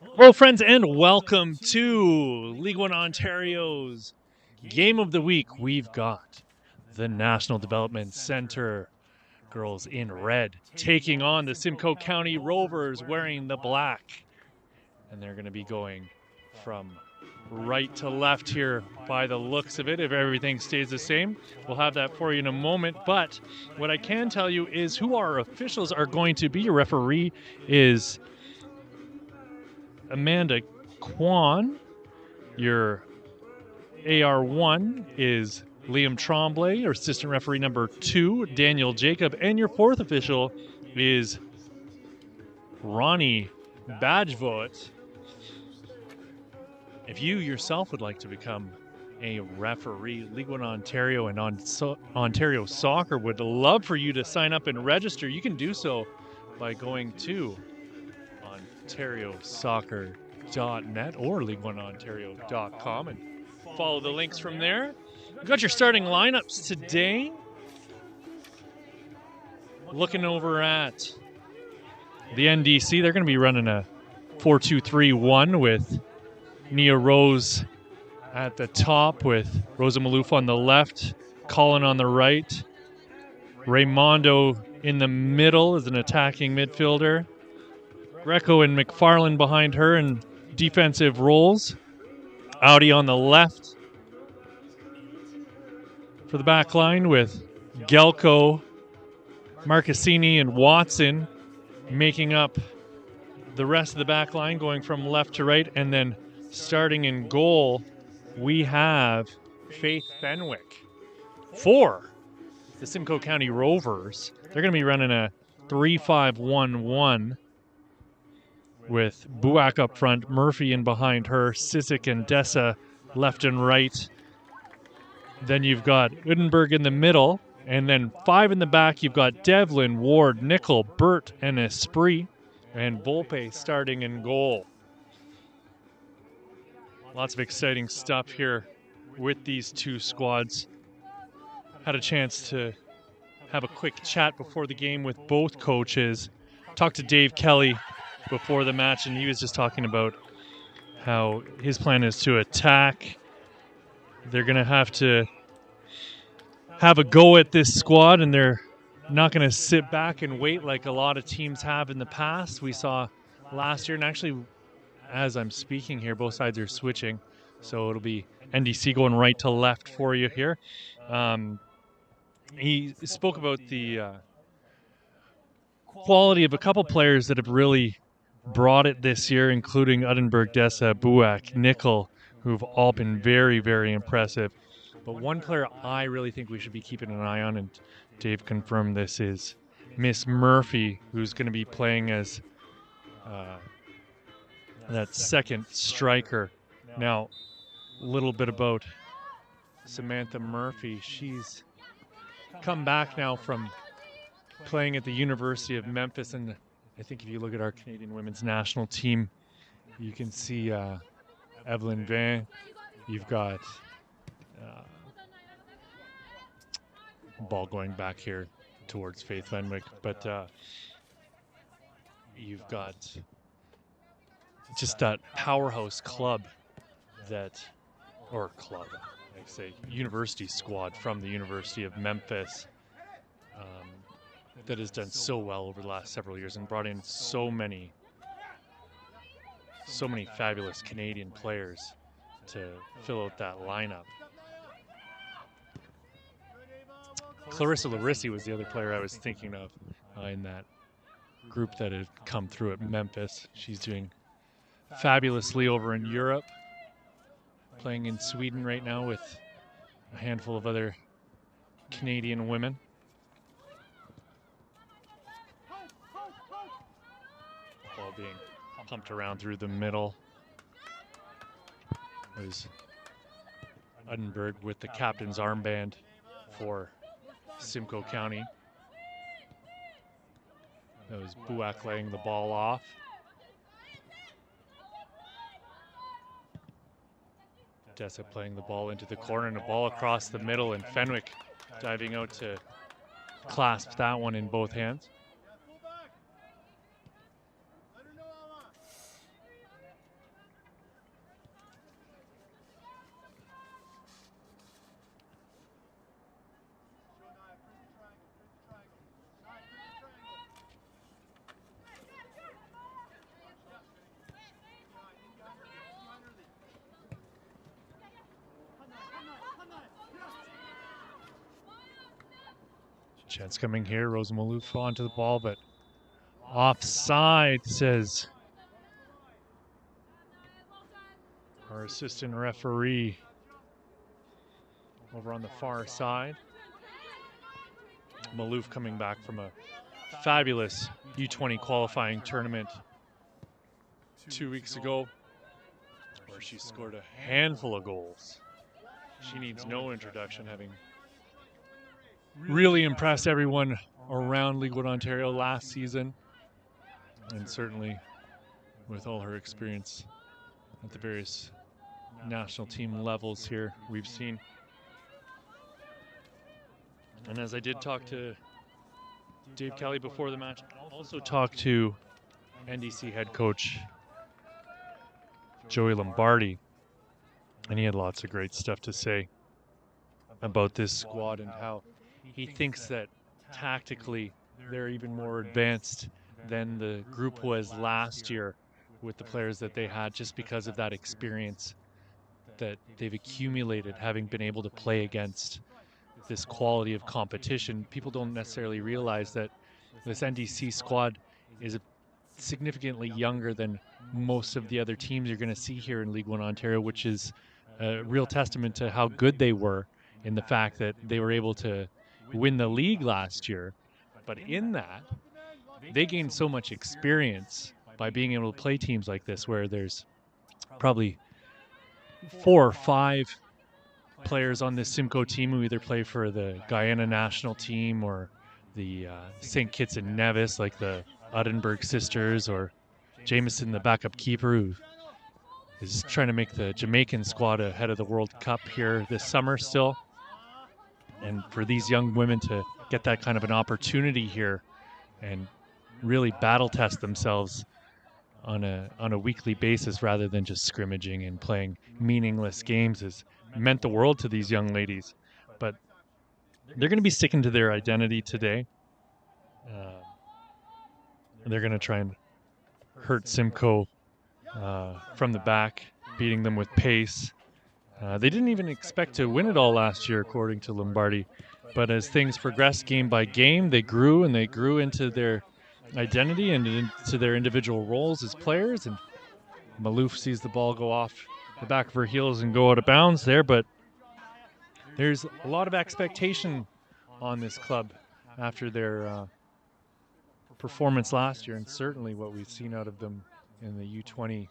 Hello, friends, and welcome to League One Ontario's Game of the Week. We've got the National Development Centre girls in red taking on the Simcoe County Rovers wearing the black. And they're going to be going from right to left here by the looks of it, if everything stays the same. We'll have that for you in a moment. But what I can tell you is who our officials are going to be. Your referee is Amanda Kwan. Your AR1 is Liam Tremblay, your assistant referee number 2, Daniel Jacob, and your fourth official is Ronnie Badgevot. If you yourself would like to become a referee, League One Ontario and Ontario Soccer would love for you to sign up and register. You can do so by going to OntarioSoccer.net or LeagueOneOntario.com and follow the links from there. We've got your starting lineups today. Looking over at the NDC, they're going to be running a 4-2-3-1 with Nia Rose at the top, with Rosa Maloof on the left, Colin on the right, Raymondo in the middle as an attacking midfielder, Greco and McFarland behind her in defensive roles, Audi on the left for the back line, with Gelko, Marcassini, and Watson making up the rest of the back line, going from left to right. And then starting in goal, we have Faith Fenwick. For the Simcoe County Rovers, they're going to be running a 3-5-1-1 with Buak up front, Murphy in behind her, Sisik and Dessa left and right. Then you've got Udenberg in the middle, and then 5 in the back. You've got Devlin, Ward, Nickel, Burt, and Esprit, and Volpe starting in goal. Lots of exciting stuff here with these two squads. Had a chance to have a quick chat before the game with both coaches. Talked to Dave Kelly before the match, and he was just talking about how his plan is to attack. They're going to have a go at this squad, and they're not going to sit back and wait like a lot of teams have in the past. We saw last year, and actually, as I'm speaking here, both sides are switching, so it'll be NDC going right to left for you here. He spoke about the quality of a couple players that have really brought it this year, including Udenberg, Dessa, Buak, Nickel, who've all been very, very impressive. But one player I really think we should be keeping an eye on, and Dave confirmed this, is Miss Murphy, who's going to be playing as that second striker. Now, a little bit about Samantha Murphy. She's come back now from playing at the University of Memphis, and I think if you look at our Canadian women's national team, you can see Evelyn Van. You've got ball going back here towards Faith Fenwick, but you've got just that powerhouse club university squad from the University of Memphis that has done so well over the last several years and brought in so many fabulous Canadian players to fill out that lineup. Clarissa Larissi was the other player I was thinking of in that group that had come through at Memphis. She's doing fabulously over in Europe, playing in Sweden right now with a handful of other Canadian women. Ball being pumped around through the middle. There's Udenberg with the captain's armband for Simcoe County. That was Buak laying the ball off. Dessa playing the ball into the corner, and a ball across the middle, and Fenwick diving out to clasp that one in both hands. Chance coming here. Rosa Maloof onto the ball, but offside, says our assistant referee over on the far side. Maloof coming back from a fabulous U20 qualifying tournament 2 weeks ago, where she scored a handful of goals. She needs no introduction, having really impressed everyone around League One Ontario last season, and certainly with all her experience at the various national team levels here we've seen. And as I did talk to Dave Kelly before the match, I also talked to NDC head coach Joey Lombardi, and he had lots of great stuff to say about this squad and how he thinks that tactically they're even more advanced than the group was last year with the players that they had, just because of that experience that they've accumulated, having been able to play against this quality of competition. People don't necessarily realize that this NDC squad is significantly younger than most of the other teams you're going to see here in League One Ontario, which is a real testament to how good they were, in the fact that they were able to win the league last year. But in that, they gained so much experience by being able to play teams like this, where there's probably 4 or 5 players on this Simcoe team who either play for the Guyana national team or the St. Kitts and Nevis, like the Uddenberg sisters, or Jameson, the backup keeper, who is trying to make the Jamaican squad ahead of the World Cup here this summer still. And for these young women to get that kind of an opportunity here and really battle test themselves on a weekly basis, rather than just scrimmaging and playing meaningless games, has meant the world to these young ladies. But they're going to be sticking to their identity today. They're going to try and hurt Simcoe from the back, beating them with pace. They didn't even expect to win it all last year, according to Lombardi. But as things progressed game by game, they grew, and they grew into their identity and into their individual roles as players. And Maloof sees the ball go off the back of her heels and go out of bounds there. But there's a lot of expectation on this club after their performance last year, and certainly what we've seen out of them in the U20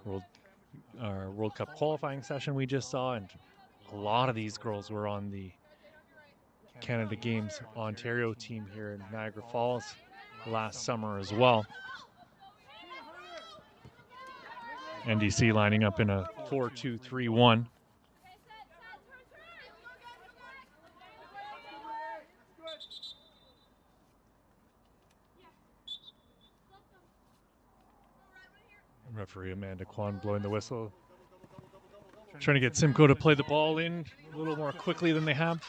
World Cup qualifying session we just saw. And a lot of these girls were on the Canada Games Ontario team here in Niagara Falls last summer as well. NDC lining up in a 4-2-3-1. Referee Amanda Kwan blowing the whistle, trying to get Simcoe to play the ball in a little more quickly than they have.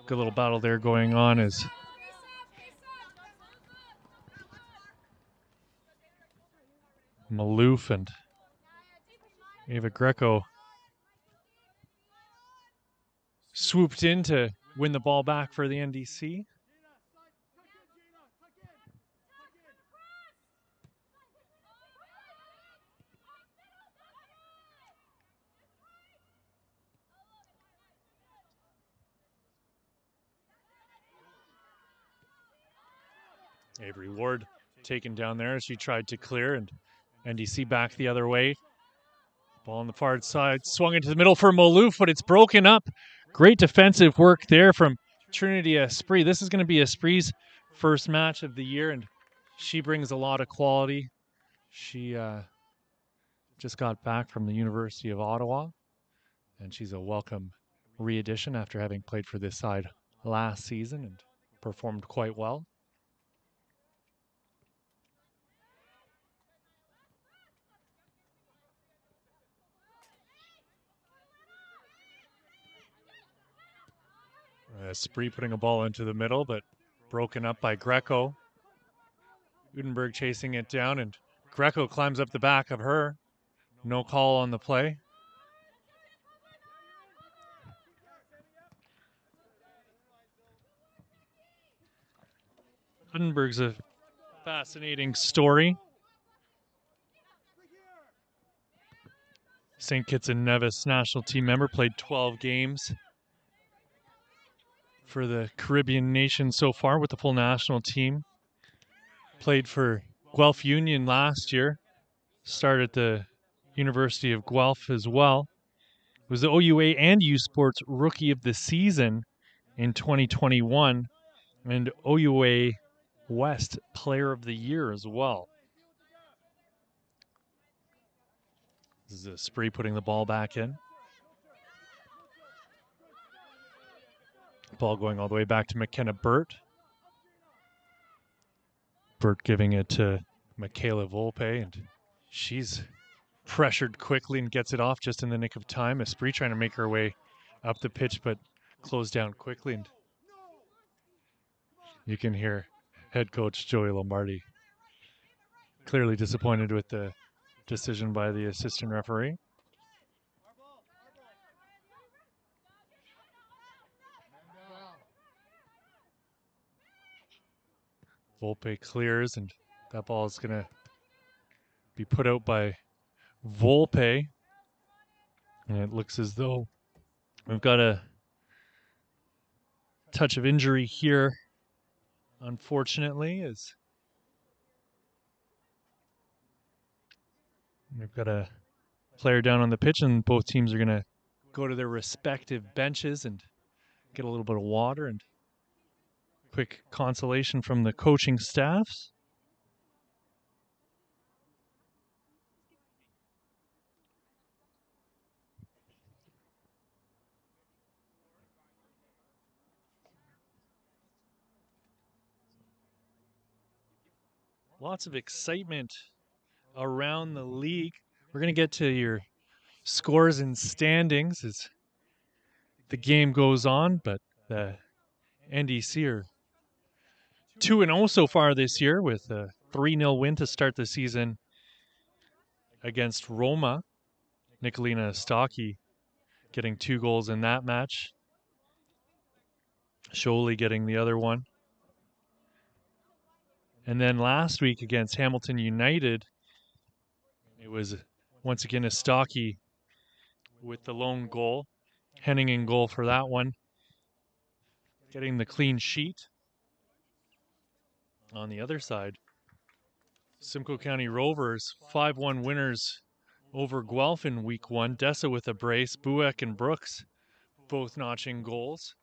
Good little battle there going on as Maloof and Ava Greco swooped in to win the ball back for the NDC. Avery Ward taken down there as she tried to clear, and NDC back the other way. Ball on the far side, swung into the middle for Maloof, but it's broken up. Great defensive work there from Trinity Esprit. This is going to be Esprit's first match of the year, and she brings a lot of quality. She just got back from the University of Ottawa, and she's a welcome re-addition after having played for this side last season and performed quite well. Esprit putting a ball into the middle, but broken up by Greco. Udenberg chasing it down, and Greco climbs up the back of her. No call on the play. Edinburgh's a fascinating story. St. Kitts and Nevis national team member, played 12 games for the Caribbean nation so far with the full national team. Played for Guelph Union last year. Started at the University of Guelph as well. Was the OUA and U Sports Rookie of the Season in 2021 and OUA West Player of the Year as well. This is a Spree putting the ball back in. Ball going all the way back to McKenna Burt. Burt giving it to Michaela Volpe, and she's pressured quickly and gets it off just in the nick of time. Spree trying to make her way up the pitch, but closed down quickly. And you can hear head coach Joey Lombardi clearly disappointed with the decision by the assistant referee. Volpe clears, and that ball is going to be put out by Volpe. And it looks as though we've got a touch of injury here, unfortunately, as we've got a player down on the pitch, and both teams are going to go to their respective benches and get a little bit of water and quick consolation from the coaching staffs. Lots of excitement around the league. We're going to get to your scores and standings as the game goes on, but the NDC are 2-0 so far this year with a 3-0 win to start the season against Roma. Nicolina Stocky getting 2 goals in that match. Sholey getting the other one. And then last week against Hamilton United, it was once again a Stocky with the lone goal. Henning in goal for that one. Getting the clean sheet. On the other side, Simcoe County Rovers 5-1 winners over Guelph in week 1. Dessa with a brace. Buek and Brooks both notching goals.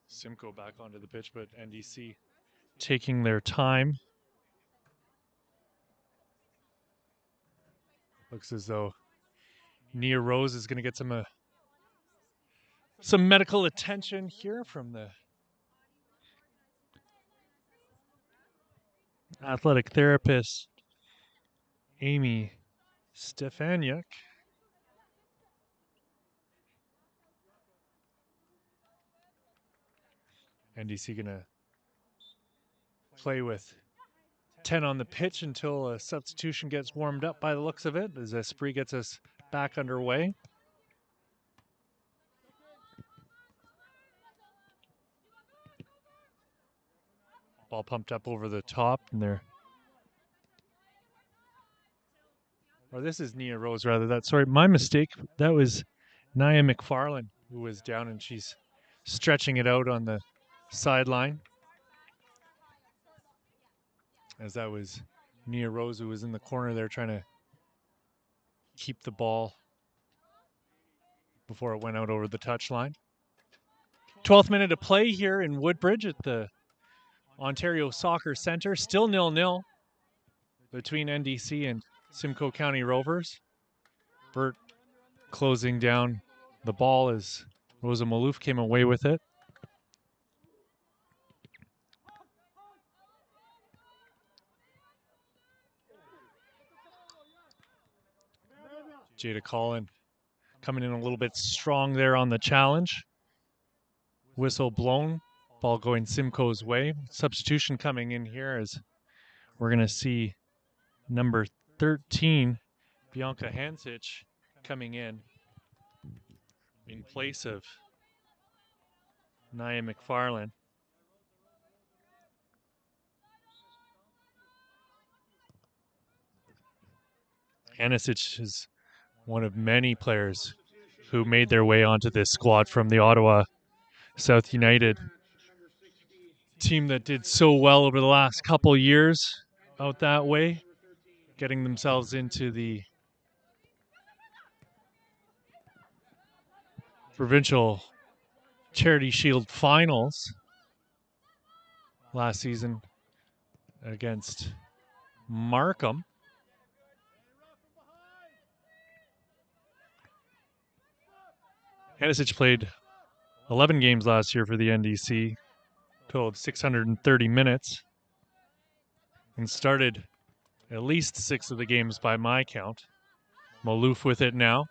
Simcoe back onto the pitch, but NDC taking their time. Looks as though Nia Rose is going to get some medical attention here from the athletic therapist Amy Stefaniuk. NDC going to play with 10 on the pitch until a substitution gets warmed up by the looks of it, as Spree gets us back underway. Ball pumped up over the top, and there. Or this is Nia Rose, rather. Sorry, my mistake. That was Nia McFarlane who was down, and she's stretching it out on the sideline. As that was Nia Rose who was in the corner there trying to keep the ball before it went out over the touchline. 12th minute of play here in Woodbridge at the Ontario Soccer Centre. Still 0-0 between NDC and Simcoe County Rovers. Burt closing down the ball as Rosa Malouf came away with it. Jada Collin coming in a little bit strong there on the challenge. Whistle blown, ball going Simcoe's way. Substitution coming in here as we're going to see number 13, Bianca Hansich coming in place of Nia McFarlane. Hansich is one of many players who made their way onto this squad from the Ottawa South United team that did so well over the last couple years out that way, getting themselves into the provincial Charity Shield finals last season against Markham. Hansich played 11 games last year for the NDC, total of 630 minutes, and started at least 6 of the games by my count. Maloof with it now.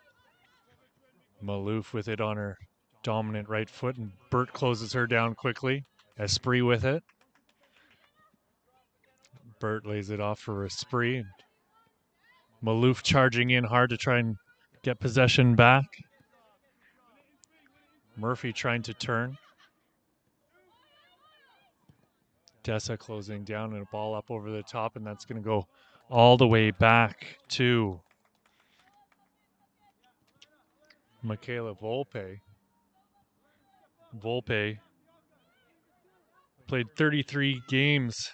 Maloof with it on her dominant right foot, and Burt closes her down quickly. Esprit with it. Burt lays it off for Esprit. Maloof charging in hard to try and get possession back. Murphy trying to turn. Dessa closing down and a ball up over the top, and that's going to go all the way back to Michaela Volpe. Volpe played 33 games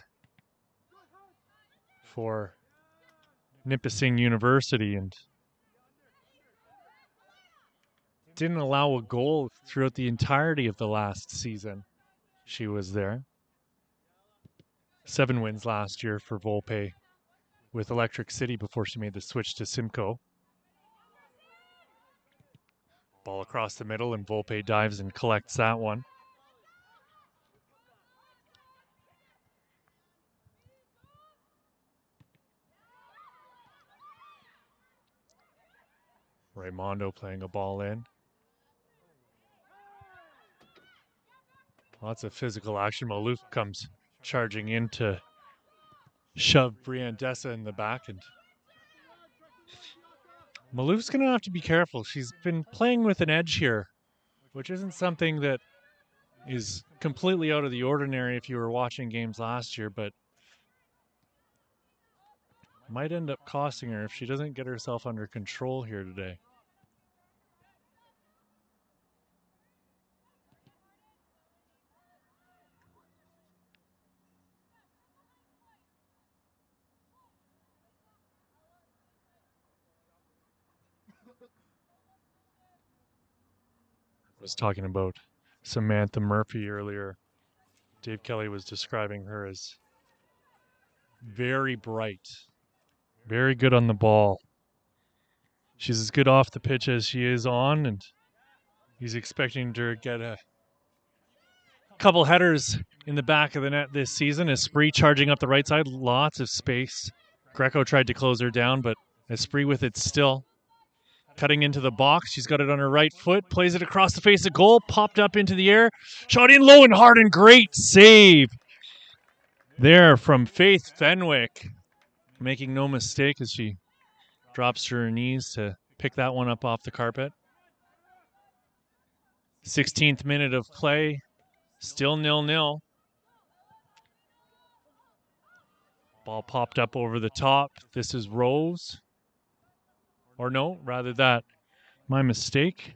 for Nipissing University and didn't allow a goal throughout the entirety of the last season she was there. 7 wins last year for Volpe with Electric City before she made the switch to Simcoe. Ball across the middle, and Volpe dives and collects that one. Raimondo playing a ball in. Lots of physical action. Maloof comes charging in to shove Brianne Dessa in the back, and Maloof's going to have to be careful. She's been playing with an edge here, which isn't something that is completely out of the ordinary if you were watching games last year, but might end up costing her if she doesn't get herself under control here today. I was talking about Samantha Murphy earlier. Dave Kelly was describing her as very bright, very good on the ball. She's as good off the pitch as she is on, and he's expecting her to get a couple headers in the back of the net this season. Esprit charging up the right side, lots of space. Greco tried to close her down, but Esprit with it still. Cutting into the box, she's got it on her right foot, plays it across the face of goal, popped up into the air, shot in low and hard, and great save there from Faith Fenwick. Making no mistake as she drops to her knees to pick that one up off the carpet. 16th minute of play, still 0-0. Ball popped up over the top. This is Rose. Or no, rather that. My mistake.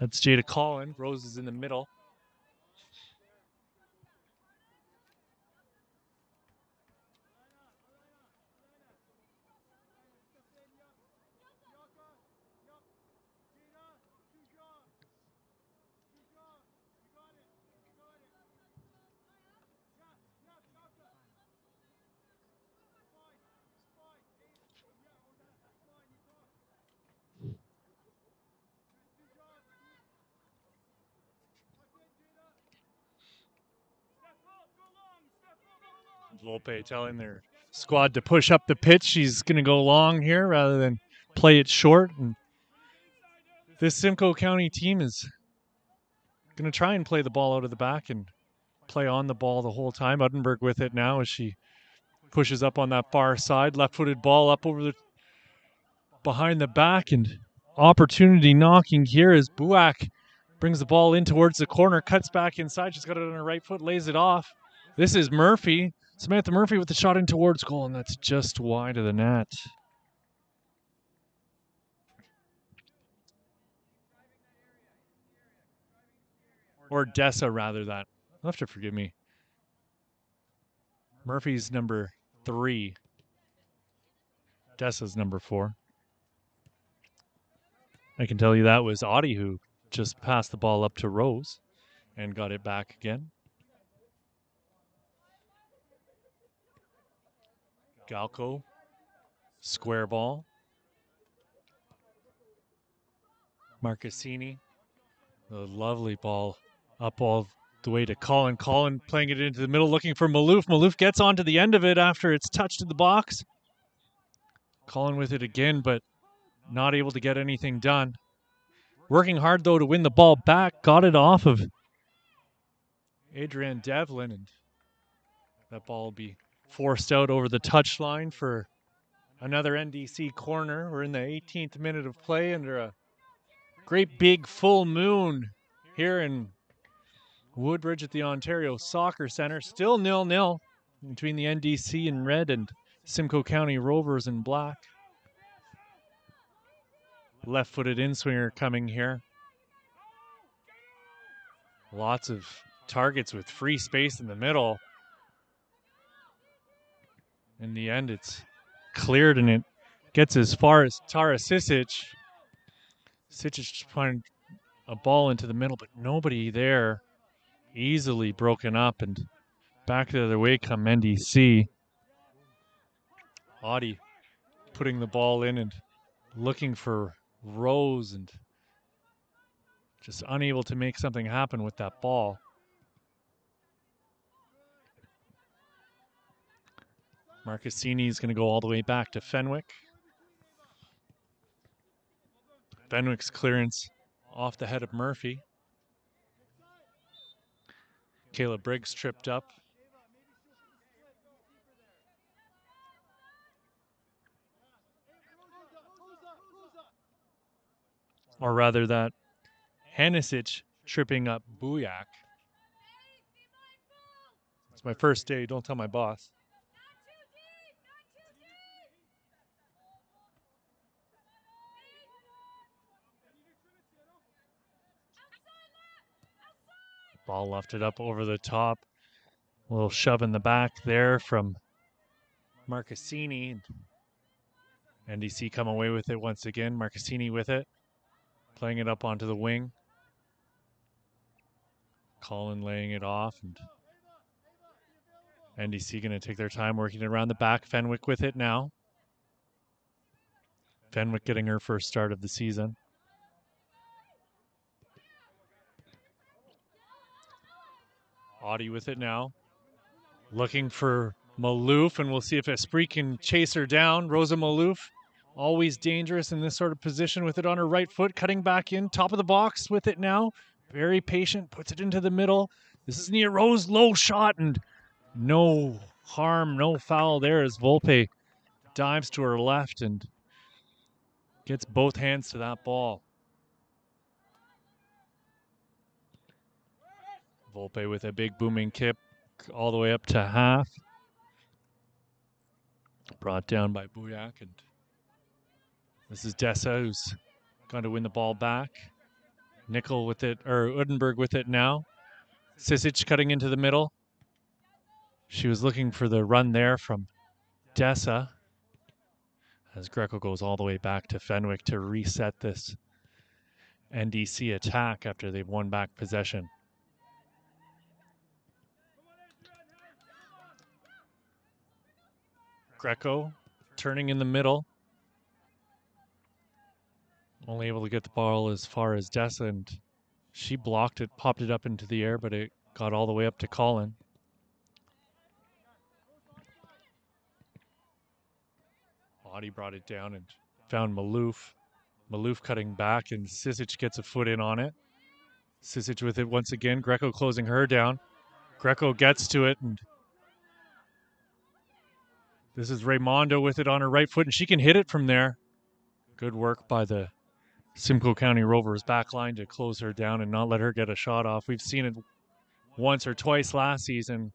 That's Jada Collin. Rose is in the middle. Volpe telling their squad to push up the pitch. She's going to go long here rather than play it short. And this Simcoe County team is going to try and play the ball out of the back and play on the ball the whole time. Uttenberg with it now as she pushes up on that far side. Left-footed ball up over the behind the back, and opportunity knocking here as Buak brings the ball in towards the corner, cuts back inside. She's got it on her right foot, lays it off. This is Murphy. Samantha Murphy with the shot in towards goal, and that's just wide of the net. Or Dessa, rather, that. You'll have to forgive me. Murphy's number 3. Dessa's number 4. I can tell you that was Audie who just passed the ball up to Rose and got it back again. Galco, square ball. Marcassini, the lovely ball up all the way to Colin. Colin playing it into the middle, looking for Malouf. Malouf gets onto the end of it after it's touched in the box. Colin with it again, but not able to get anything done. Working hard, though, to win the ball back. Got it off of Adrienne Devlin, and that ball will be forced out over the touchline for another NDC corner. We're in the 18th minute of play under a great big full moon here in Woodbridge at the Ontario Soccer Centre. Still 0-0 between the NDC in red and Simcoe County Rovers in black. Left-footed in-swinger coming here. Lots of targets with free space in the middle. In the end, it's cleared and it gets as far as Tara Sisic. Sisic trying a ball into the middle, but nobody there. Easily broken up, and back the other way come NDC. Audie putting the ball in and looking for Rose and just unable to make something happen with that ball. Marcassini is going to go all the way back to Fenwick. Fenwick's clearance off the head of Murphy. Kayla Briggs tripped up. Or rather that Hanisic tripping up Buyak. It's my first day, don't tell my boss. Ball lofted up over the top. A little shove in the back there from Marcassini. NDC come away with it once again. Marcassini with it. Playing it up onto the wing. Colin laying it off. And NDC going to take their time working it around the back. Fenwick with it now. Fenwick getting her first start of the season. Audie with it now. Looking for Malouf, and we'll see if Esprit can chase her down. Rosa Malouf, always dangerous in this sort of position with it on her right foot, cutting back in, top of the box with it now. Very patient, puts it into the middle. This is near Rose, low shot, and no harm, no foul there as Volpe dives to her left and gets both hands to that ball. Volpe with a big booming kick all the way up to half. Brought down by Buyak, and this is Dessa who's going to win the ball back. Nickel with it, or Udenberg with it now. Sisic cutting into the middle. She was looking for the run there from Dessa as Greco goes all the way back to Fenwick to reset this NDC attack after they've won back possession. Greco turning in the middle. Only able to get the ball as far as Dessa, and she blocked it, popped it up into the air, but it got all the way up to Colin. Audie brought it down and found Malouf. Malouf cutting back, and Sisic gets a foot in on it. Sisic with it once again. Greco closing her down. Greco gets to it, and This is Raimondo with it on her right foot, and she can hit it from there. Good work by the Simcoe County Rovers backline to close her down and not let her get a shot off. We've seen it once or twice last season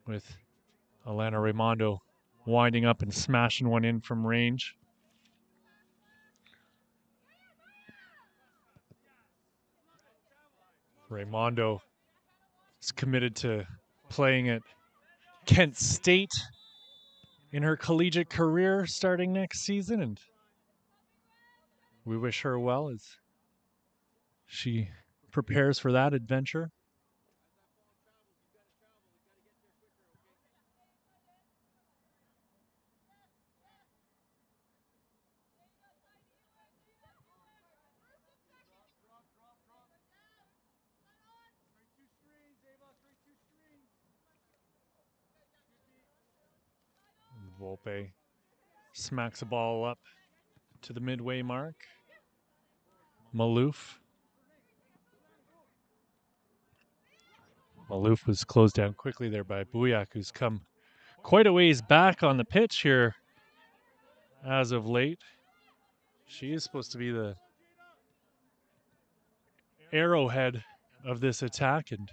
with Alana Raimondo winding up and smashing one in from range. Raimondo is committed to playing at Kent State in her collegiate career starting next season, and we wish her well as she prepares for that adventure. Volpe smacks the ball up to the midway mark. Maloof was closed down quickly there by Buyak, who's come quite a ways back on the pitch here as of late. She is supposed to be the arrowhead of this attack, and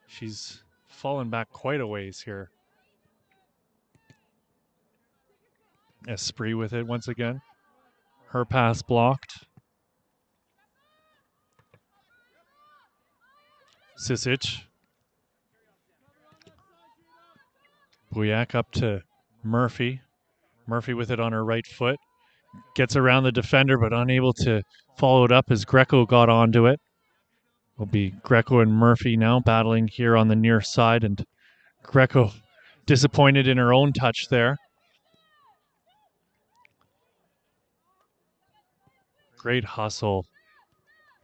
she's fallen back quite a ways here. Esprit with it once again. Her pass blocked. Sisic. Buyak up to Murphy. Murphy with it on her right foot. Gets around the defender, but unable to follow it up as Greco got onto it. Will be Greco and Murphy now battling here on the near side, and Greco disappointed in her own touch there. Great hustle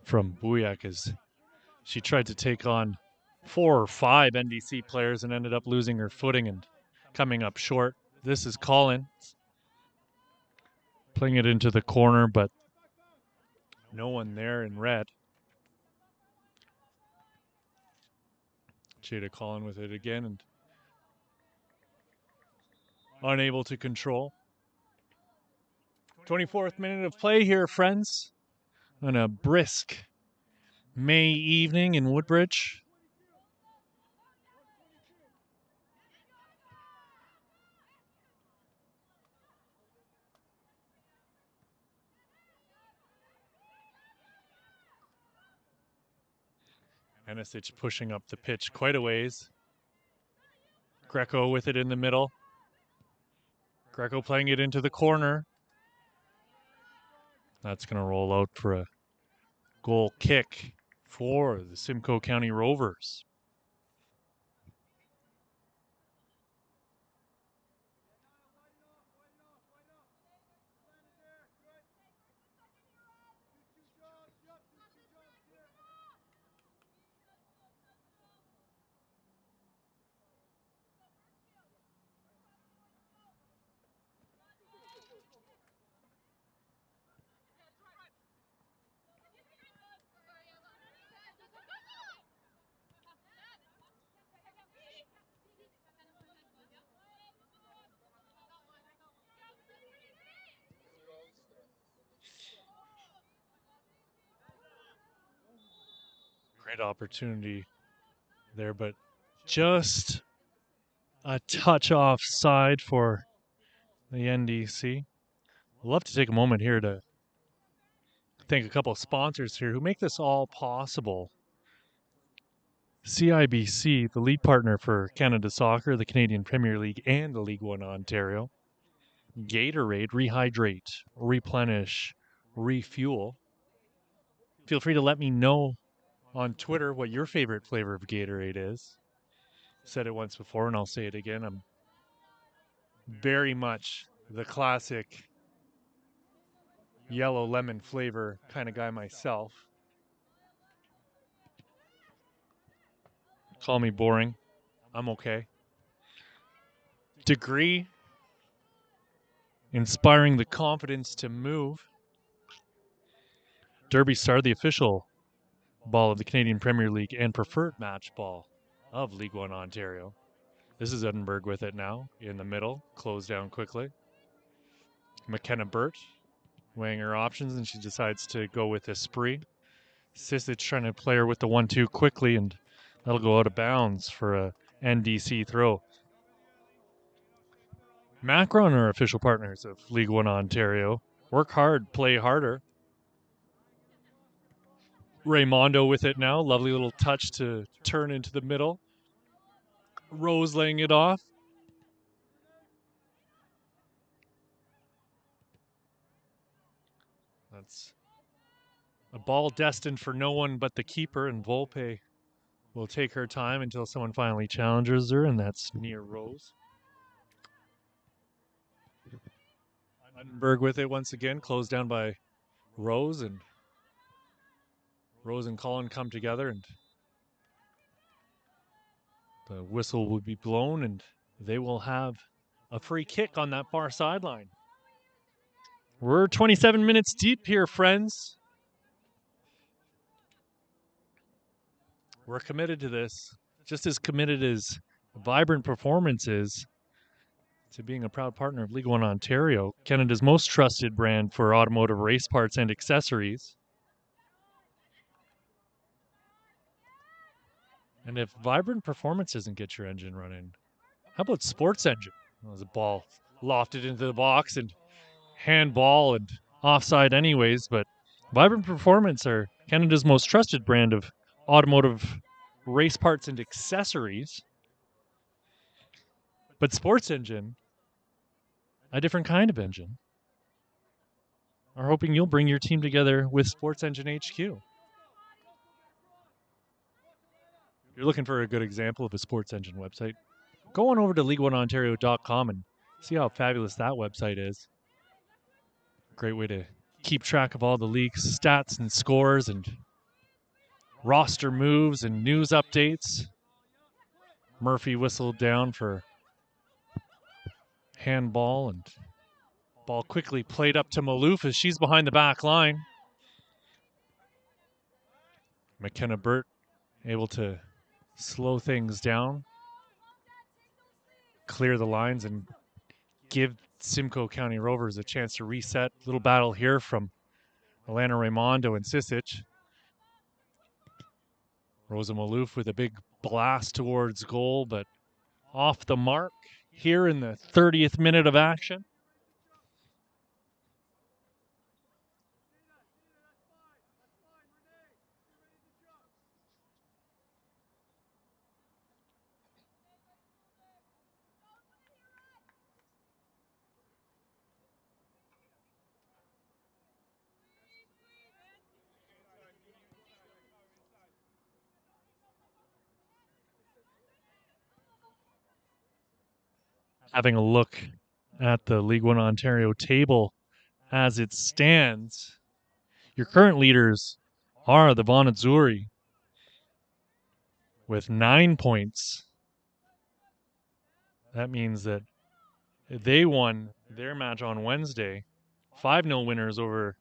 from Buyak as she tried to take on 4 or 5 NDC players and ended up losing her footing and coming up short. This is Collins playing it into the corner, but no one there in red. Jada Collin with it again and unable to control. 24th minute of play here, friends, on a brisk May evening in Woodbridge. Anisic pushing up the pitch quite a ways. Greco with it in the middle. Greco playing it into the corner. That's going to roll out for a goal kick for the Simcoe County Rovers. Great opportunity there, but just a touch offside for the NDC. I'd love to take a moment here to thank a couple of sponsors here who make this all possible. CIBC, the lead partner for Canada Soccer, the Canadian Premier League, and the League One Ontario. Gatorade, rehydrate, replenish, refuel. Feel free to let me know on Twitter what your favorite flavor of Gatorade is. Said it once before and I'll say it again. I'm very much the classic yellow lemon flavor kind of guy myself. Call me boring. I'm okay. Degree, inspiring the confidence to move. Derby Star, the official ball of the Canadian Premier League and preferred match ball of League One Ontario. This is Edinburgh with it now in the middle. Closed down quickly. McKenna Burt weighing her options, and she decides to go with Esprit. Sisic trying to play her with the 1-2 quickly, and that'll go out of bounds for a NDC throw. Macron are official partners of League One Ontario. Work hard, play harder. Raimondo with it now. Lovely little touch to turn into the middle. Rose laying it off. That's a ball destined for no one but the keeper, and Volpe will take her time until someone finally challenges her, and that's near Rose. Edinburgh with it once again, closed down by Rose, and Colin come together, and the whistle will be blown, and they will have a free kick on that far sideline. We're 27 minutes deep here, friends. We're committed to this, just as committed as Vibrant Performance is to being a proud partner of League One Ontario, Canada's most trusted brand for automotive race parts and accessories. And if Vibrant Performance doesn't get your engine running, how about Sports Engine? Well, there's a ball lofted into the box and handball and offside anyways, but Vibrant Performance are Canada's most trusted brand of automotive race parts and accessories. But Sports Engine, a different kind of engine, are hoping you'll bring your team together with Sports Engine HQ. If you're looking for a good example of a Sports Engine website, go on over to league1ontario.com and see how fabulous that website is. Great way to keep track of all the league's stats and scores and roster moves and news updates. Murphy whistled down for handball, and ball quickly played up to Maloof as she's behind the back line. McKenna Burt able to slow things down, clear the lines, and give Simcoe County Rovers a chance to reset. Little battle here from Alana Raimondo and Sisic. Rosa Maloof with a big blast towards goal, but off the mark here in the 30th minute of action. Having a look at the League One Ontario table as it stands, your current leaders are the Vaughan Azzurri with 9 points. That means that they won their match on Wednesday, 5-0 winners over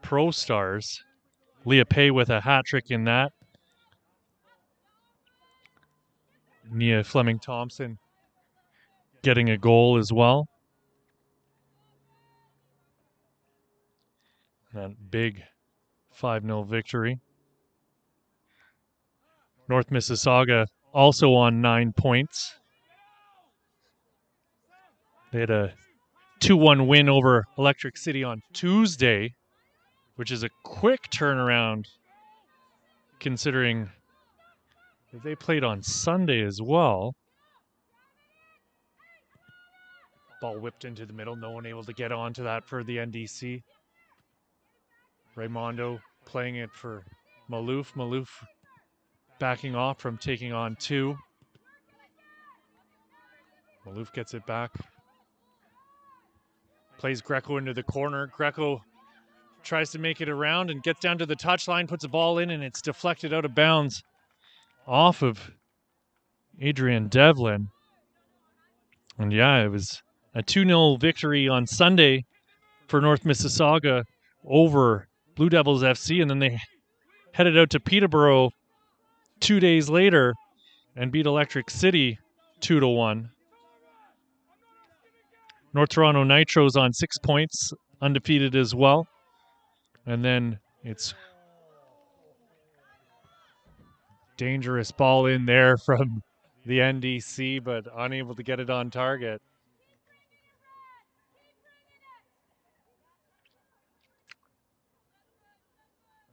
Pro Stars. Leah Pay with a hat trick in that. Nia Fleming-Thompson getting a goal as well. That big 5-0 victory. North Mississauga also on 9 points. They had a 2-1 win over Electric City on Tuesday, which is a quick turnaround considering that they played on Sunday as well. Ball whipped into the middle. No one able to get onto that for the NDC. Raimondo playing it for Maloof. Maloof backing off from taking on 2. Maloof gets it back. Plays Greco into the corner. Greco tries to make it around and gets down to the touchline, puts a ball in, and it's deflected out of bounds off of Adrian Devlin. And yeah, it was a 2-0 victory on Sunday for North Mississauga over Blue Devils FC, and then they headed out to Peterborough 2 days later and beat Electric City 2-1. North Toronto Nitro's on 6 points, undefeated as well. And then it's dangerous ball in there from the NDC, but unable to get it on target.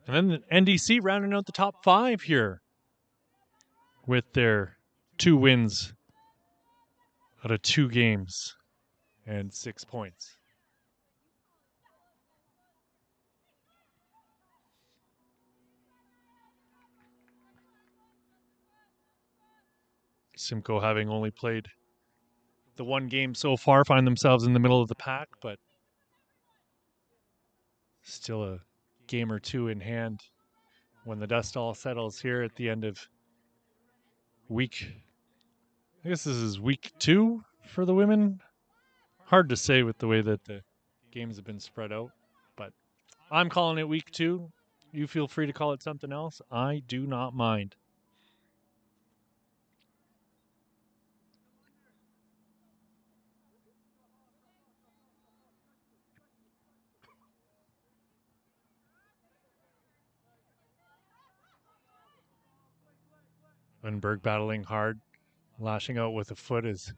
And then the NDC rounding out the top 5 here with their 2 wins out of 2 games and 6 points. Simcoe, having only played the 1 game so far, find themselves in the middle of the pack, but still a game or 2 in hand when the dust all settles here at the end of week. I guess this is week 2 for the women. Hard to say with the way that the games have been spread out, but I'm calling it week 2. You feel free to call it something else. I do not mind. Lindbergh battling hard, lashing out with a foot as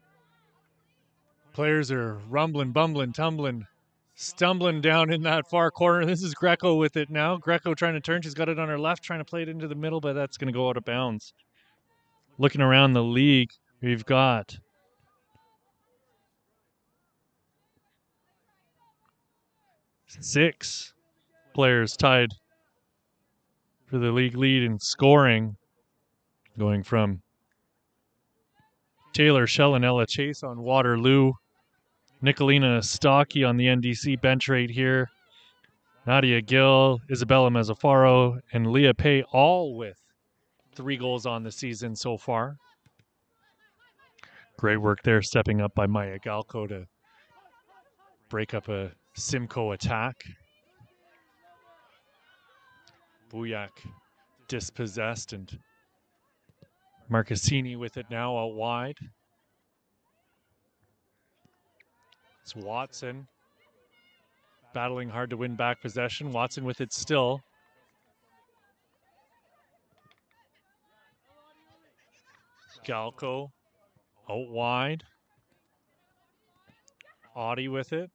players are rumbling, bumbling, tumbling, stumbling down in that far corner. This is Greco with it now. Greco trying to turn. She's got it on her left, trying to play it into the middle, but that's going to go out of bounds. Looking around the league, we've got six players tied for the league lead in scoring, going from Taylor Shell and Ella Chase on Waterloo, Nicolina Stocky on the NDC bench right here, Nadia Gill, Isabella Mazzafaro, and Leah Pay, all with 3 goals on the season so far. Great work there, stepping up by Maya Galco to break up a Simcoe attack. Buyak dispossessed, and Marcassini with it now out wide. It's Watson battling hard to win back possession. Watson with it still. Galco out wide. Audie with it.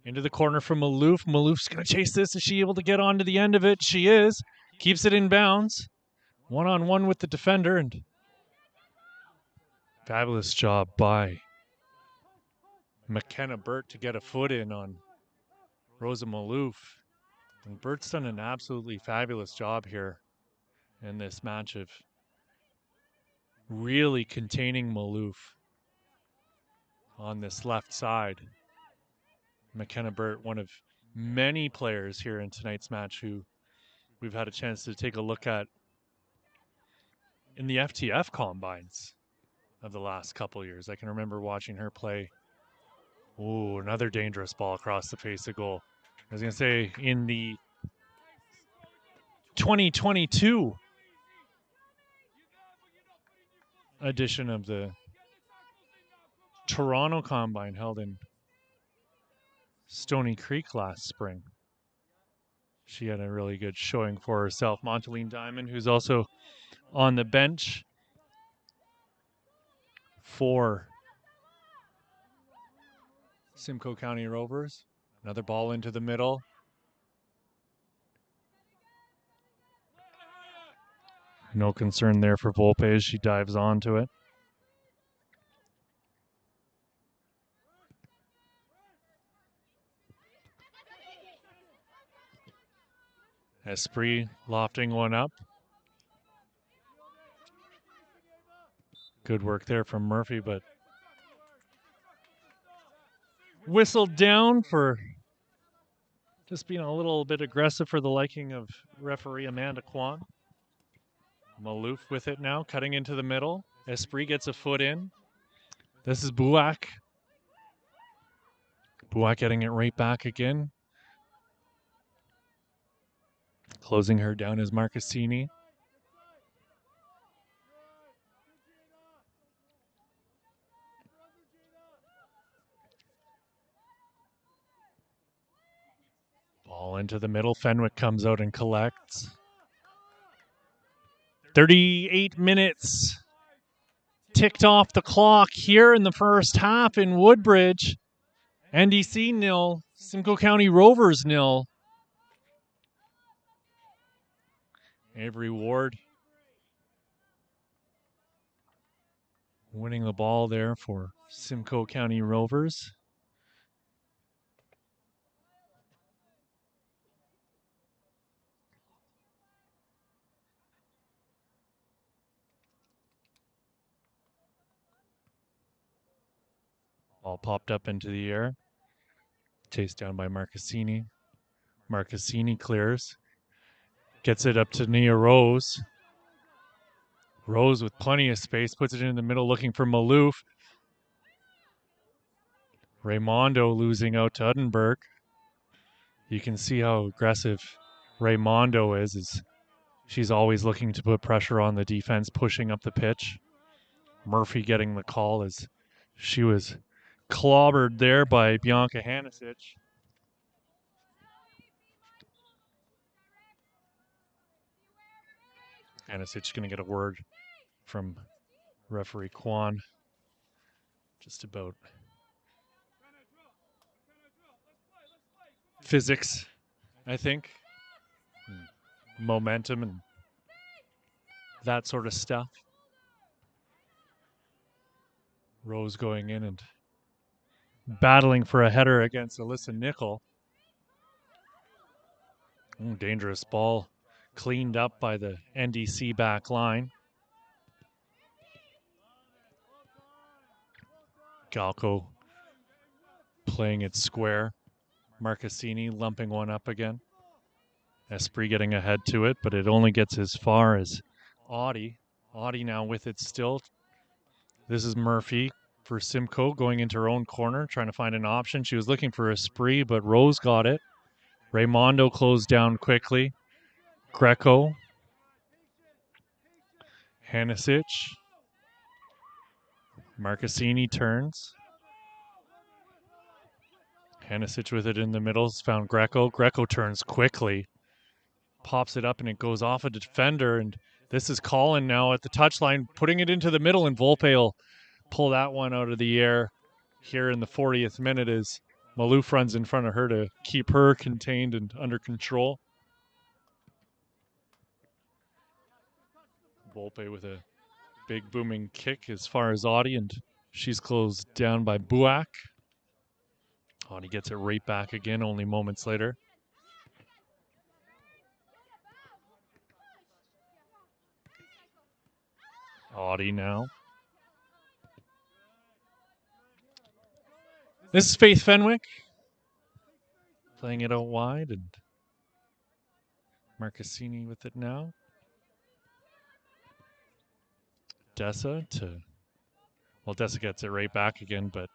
Into the corner from Maloof. Maloof's going to chase this. Is she able to get onto the end of it? She is. Keeps it in bounds. 1-on-1 with the defender, and fabulous job by McKenna Burt to get a foot in on Rosa Maloof. And Burt's done an absolutely fabulous job here in this match of really containing Maloof on this left side. McKenna Burt, one of many players here in tonight's match who we've had a chance to take a look at in the FTF combines of the last couple years. I can remember watching her play. Ooh, another dangerous ball across the face of goal. I was going to say, in the 2022 edition of the Toronto Combine held in Stony Creek last spring, she had a really good showing for herself. Montaline Diamond, who's also on the bench for Simcoe County Rovers. Another ball into the middle. No concern there for Volpe as she dives onto it. Esprit lofting one up. Good work there from Murphy, but whistled down for just being a little bit aggressive for the liking of referee Amanda Kwan. Maloof with it now, cutting into the middle. Esprit gets a foot in. This is Buak. Buak getting it right back again. Closing her down is Marcassini. Ball into the middle. Fenwick comes out and collects. 38 minutes ticked off the clock here in the first half in Woodbridge. NDC 0, Simcoe County Rovers 0. Avery Ward winning the ball there for Simcoe County Rovers. Ball popped up into the air. Chased down by Marcassini. Marcassini clears. Gets it up to Nia Rose. Rose with plenty of space. Puts it in the middle looking for Maloof. Raimondo losing out to Uddenberg. You can see how aggressive Raimondo is. She's always looking to put pressure on the defense, pushing up the pitch. Murphy getting the call as she was clobbered there by Bianca Hanisic. Hanisic going to get a word from referee Kwan. Just about physics, I think. Momentum and that sort of stuff. Rose going in and battling for a header against Alyssa Nickel. Dangerous ball cleaned up by the NDC back line. Galco playing it square. Marcassini lumping one up again. Esprit getting ahead to it, but it only gets as far as Audie. Audie now with it still. This is Murphy for Simcoe going into her own corner, trying to find an option. She was looking for Esprit, but Rose got it. Raimondo closed down quickly. Greco. Hanisic. Marcassini turns. Hanisic with it in the middle. Found Greco. Greco turns quickly. Pops it up and it goes off a defender. And this is Colin now at the touchline, putting it into the middle. And Volpe will pull that one out of the air here in the 40th minute as Maloof runs in front of her to keep her contained and under control. Volpe with a big booming kick as far as Audie, and she's closed down by Buak. Audie gets it right back again only moments later. Audie now. This is Faith Fenwick playing it out wide, and Marcassini with it now. Dessa gets it right back again, but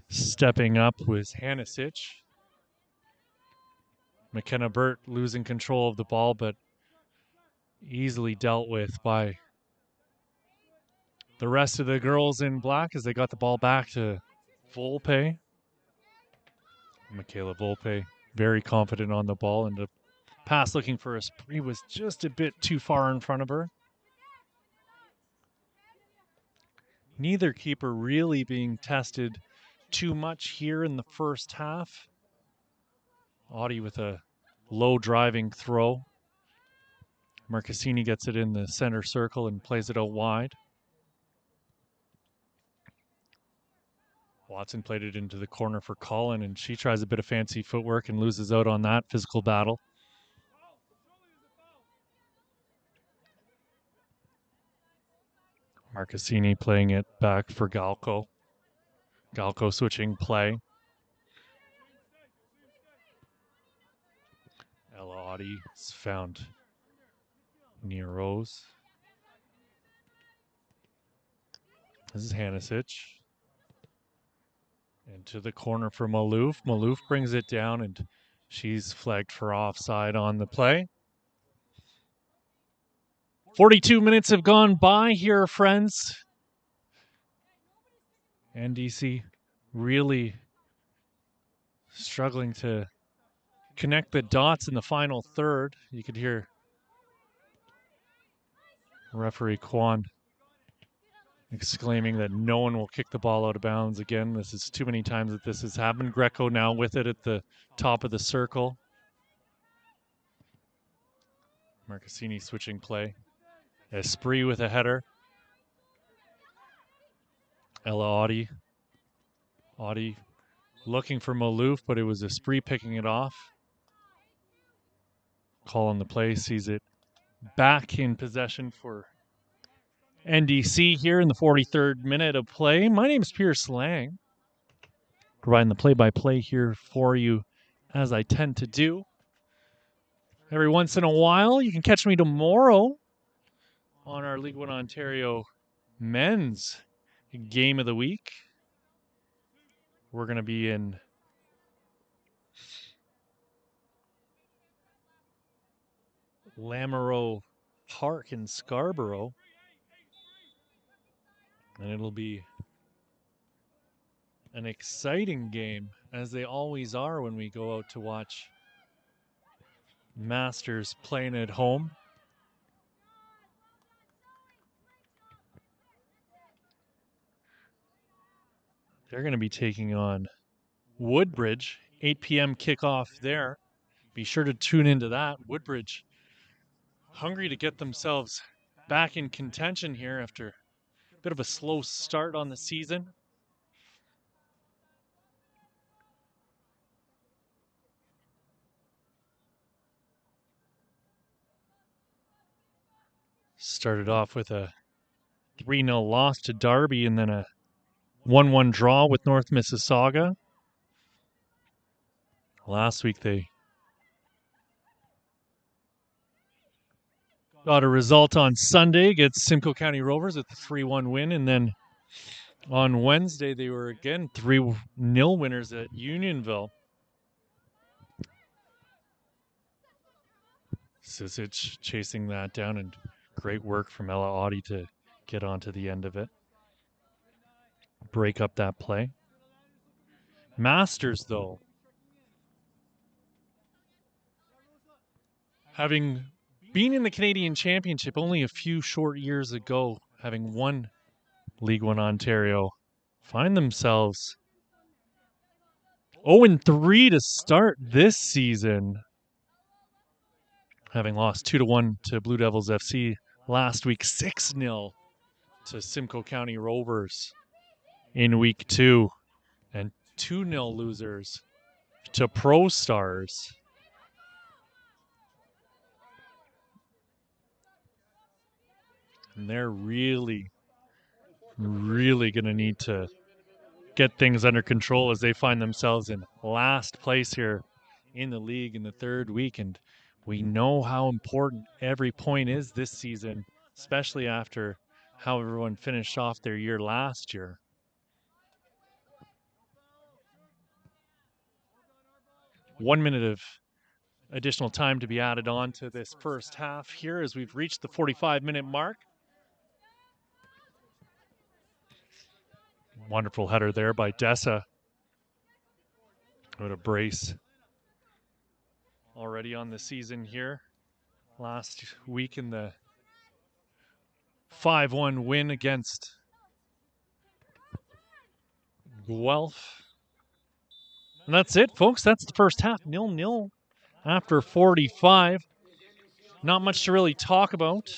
stepping up was Hanisic. McKenna Burt losing control of the ball, but easily dealt with by the rest of the girls in black as they got the ball back to Volpe. Michaela Volpe, very confident on the ball, and the pass looking for Esprit was just a bit too far in front of her. Neither keeper really being tested too much here in the first half. Audie with a low driving throw. Marcassini gets it in the center circle and plays it out wide. Watson played it into the corner for Colin, and she tries a bit of fancy footwork and loses out on that physical battle. Marcassini playing it back for Galco. Galco switching play. Ella Audie's found near Rose. This is Hanisic. Into the corner for Maloof. Maloof brings it down, and she's flagged for offside on the play. 42 minutes have gone by here, friends. NDC really struggling to connect the dots in the final third. You could hear referee Kwan exclaiming that no one will kick the ball out of bounds again. This is too many times that this has happened. Greco now with it at the top of the circle. Marcassini switching play. Esprit with a header. Ella Audi looking for Malouf, but it was Esprit picking it off. Call on the play, sees it back in possession for NDC here in the 43rd minute of play. My name is Pierce Lang, providing the play-by-play here for you, as I tend to do. Every once in a while, you can catch me tomorrow on our League One Ontario men's game of the week. We're going to be in Lamoureux Park in Scarborough, and it'll be an exciting game, as they always are when we go out to watch Masters playing at home. They're going to be taking on Woodbridge, 8 p.m. kickoff there. Be sure to tune into that. Woodbridge hungry to get themselves back in contention here after a bit of a slow start on the season. Started off with a 3-0 loss to Derby and then a 1-1 draw with North Mississauga. Last week they got a result on Sunday against Simcoe County Rovers with a 3-1 win, and then on Wednesday they were again 3-0 winners at Unionville. Sisic chasing that down, and great work from Ella Audi to get onto the end of it. Break up that play. Masters, though, having been in the Canadian Championship only a few short years ago, having won League One Ontario, find themselves 0-3 to start this season, having lost 2-1 to Blue Devils FC last week, 6-0 to Simcoe County Rovers in week 2, and 2-0 losers to Pro Stars. And they're really going to need to get things under control as they find themselves in last place here in the league in the third week. And we know how important every point is this season, especially after how everyone finished off their year last year. One minute of additional time to be added on to this first half here as we've reached the 45-minute mark. Wonderful header there by Dessa. What a brace. Already on the season here. Last week in the 5-1 win against Guelph. And that's it, folks. That's the first half. 0-0 after 45. Not much to really talk about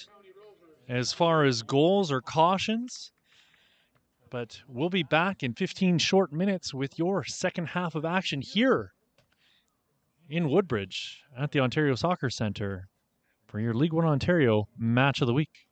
as far as goals or cautions. But we'll be back in 15 short minutes with your second half of action here in Woodbridge at the Ontario Soccer Centre for your League One Ontario Match of the Week.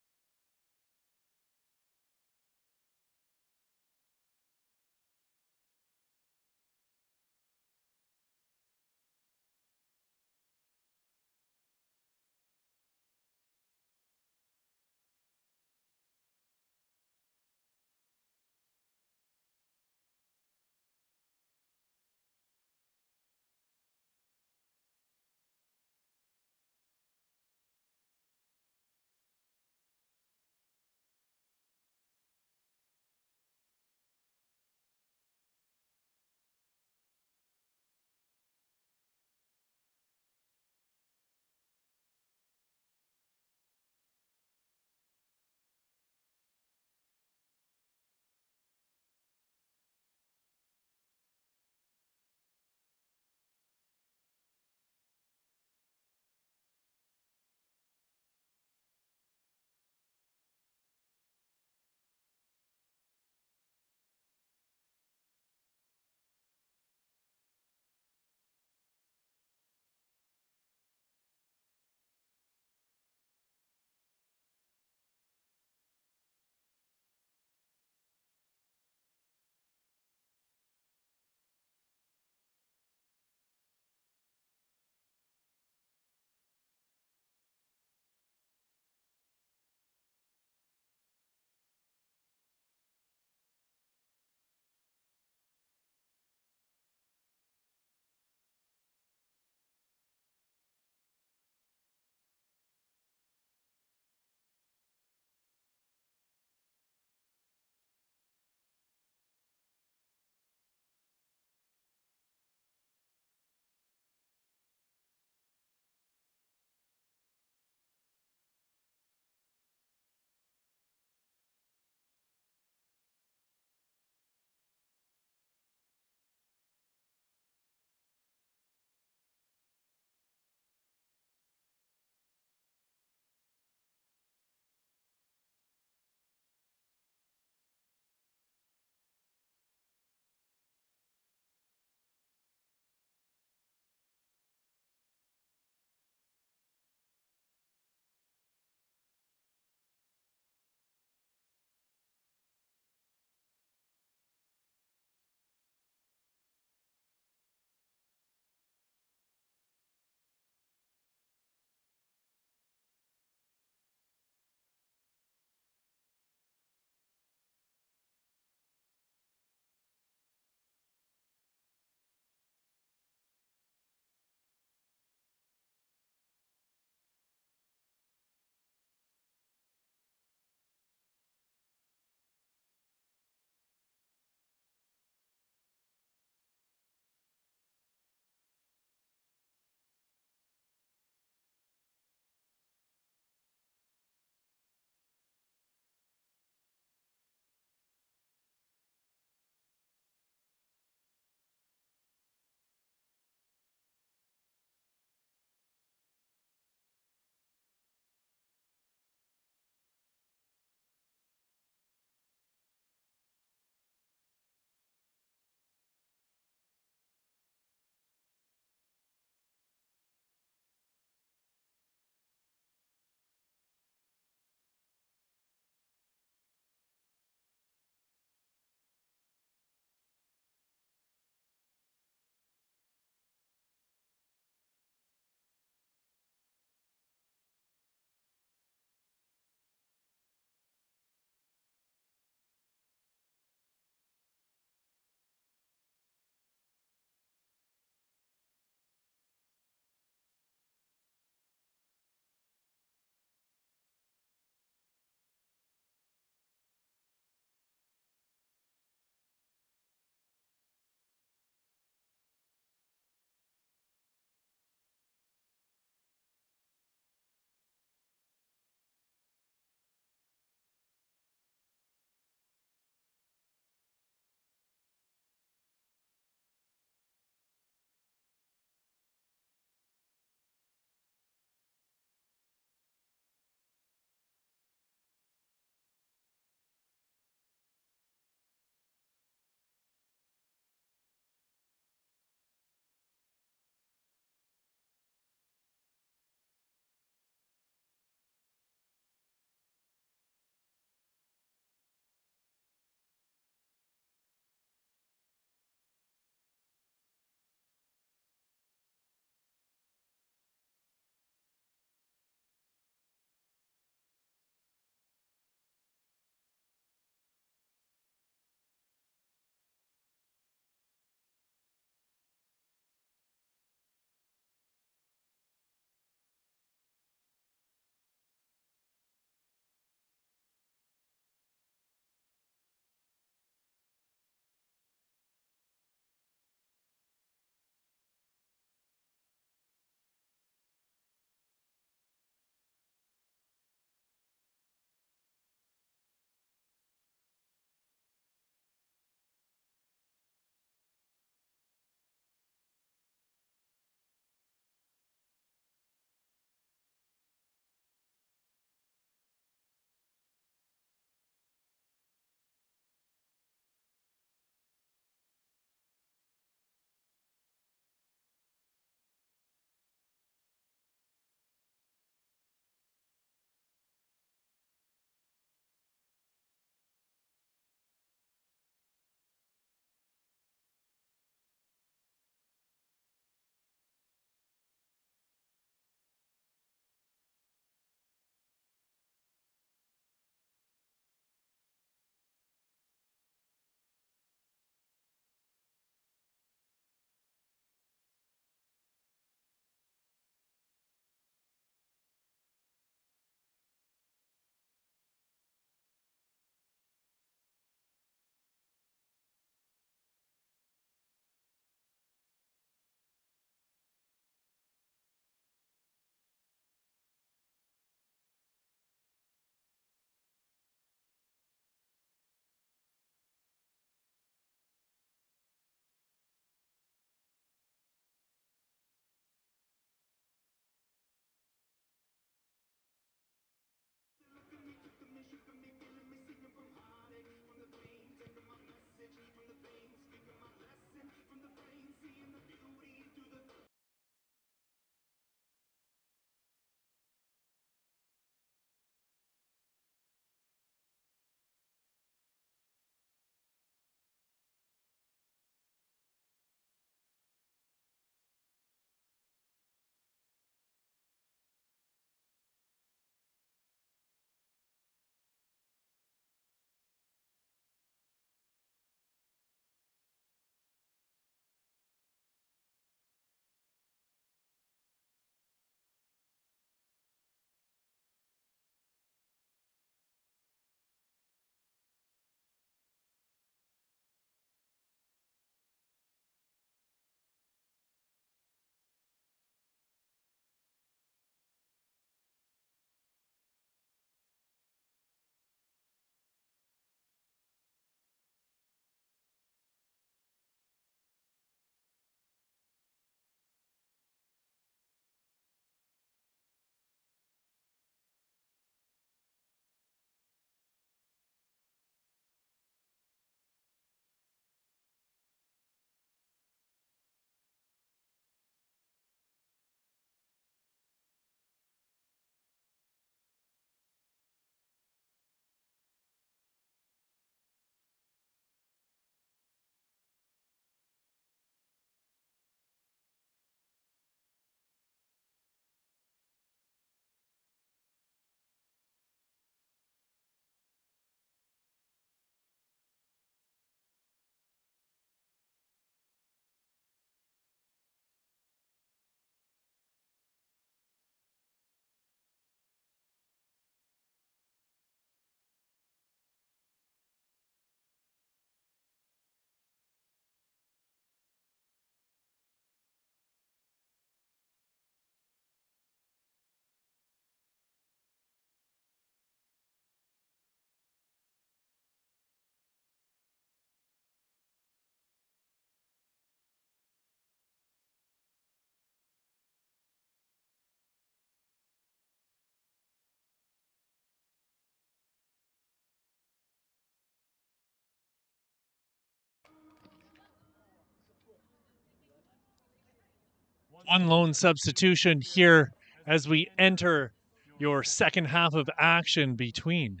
One lone substitution here as we enter your second half of action between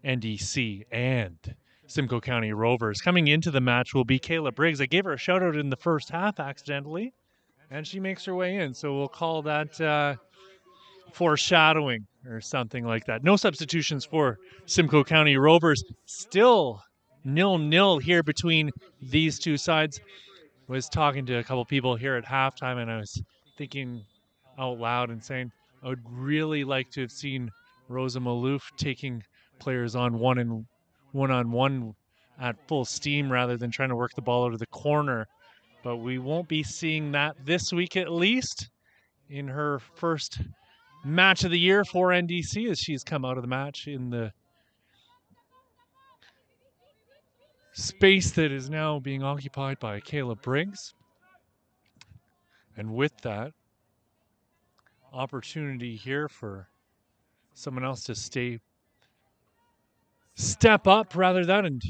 NDC and Simcoe County Rovers. Coming into the match will be Kayla Briggs. I gave her a shout out in the first half accidentally, and she makes her way in. So we'll call that foreshadowing or something like that. No substitutions for Simcoe County Rovers. Still 0-0 here between these two sides. Was talking to a couple people here at halftime, and I was thinking out loud and saying I would really like to have seen Rosa Maloof taking players on one-on-one at full steam rather than trying to work the ball out of the corner. But we won't be seeing that this week, at least in her first match of the year for NDC, as she's come out of the match in the space that is now being occupied by Kayla Briggs. And with that, opportunity here for someone else to step up rather than and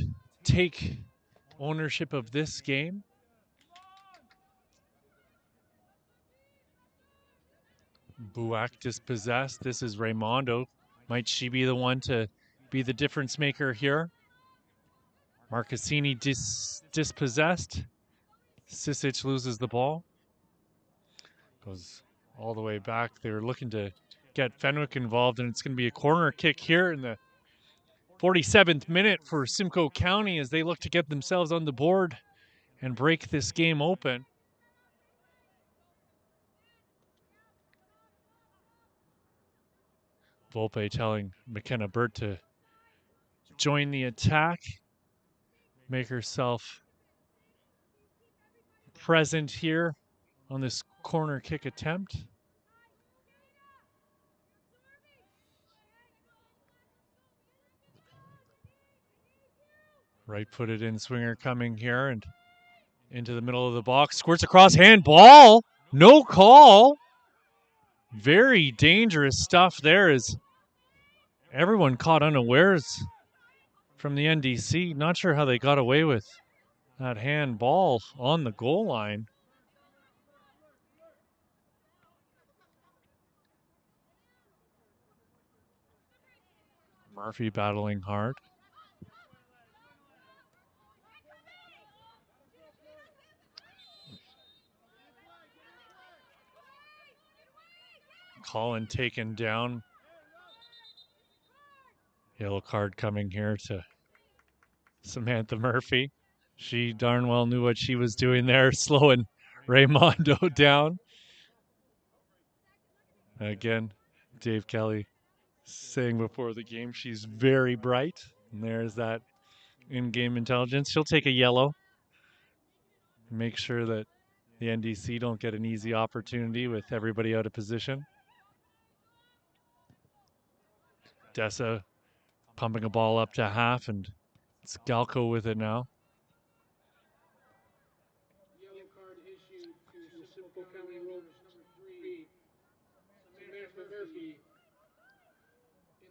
take ownership of this game. Buak dispossessed. This is Raymondo. Might she be the one to be the difference maker here? Marcassini dispossessed. Sisic loses the ball. Goes all the way back. They were looking to get Fenwick involved, and it's going to be a corner kick here in the 47th minute for Simcoe County as they look to get themselves on the board and break this game open. Volpe telling McKenna Burt to join the attack, make herself present here on this corner kick attempt. Right-footed in swinger coming here and into the middle of the box. Squirts across, handball. No call. Very dangerous stuff there as everyone caught unawares from the NDC. Not sure how they got away with that handball on the goal line. Murphy battling hard. Colin taken down. Yellow card coming here to Samantha Murphy. She darn well knew what she was doing there, slowing Raymondo down. Again, Dave Kelly saying before the game she's very bright. And there's that in-game intelligence. She'll take a yellow. Make sure that the NDC don't get an easy opportunity with everybody out of position. Dessa pumping a ball up to half, and it's Galco with it now. Yellow card issued to the Simcoe County Rovers #3, Samantha Murphy,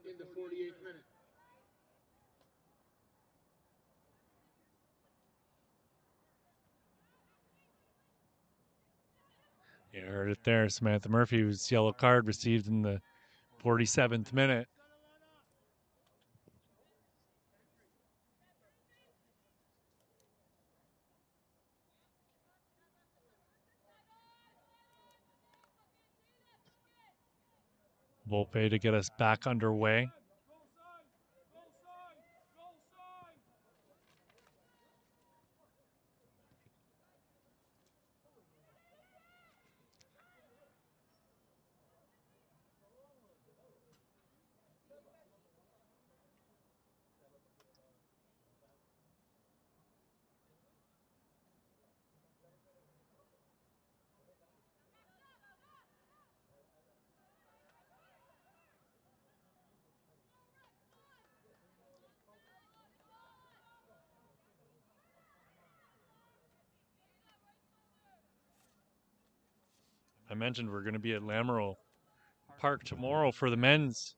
in the 48th minute. You heard it there. Samantha Murphy was yellow card received in the 47th minute. Volpe to get us back underway. I mentioned we're going to be at Lamoureux Park tomorrow for the men's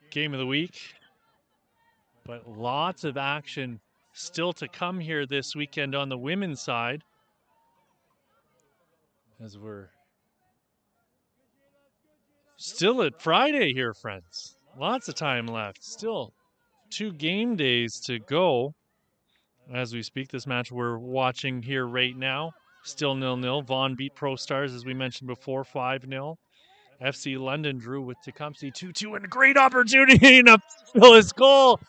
game of the week. But lots of action still to come here this weekend on the women's side. as we're still at Friday here, friends. Lots of time left. Still 2 game days to go as we speak. This match we're watching here right now, still 0-0. Vaughan beat Pro Stars, as we mentioned before, 5-0. FC London drew with Tecumseh 2-2, and a great opportunity and a Phyllis goal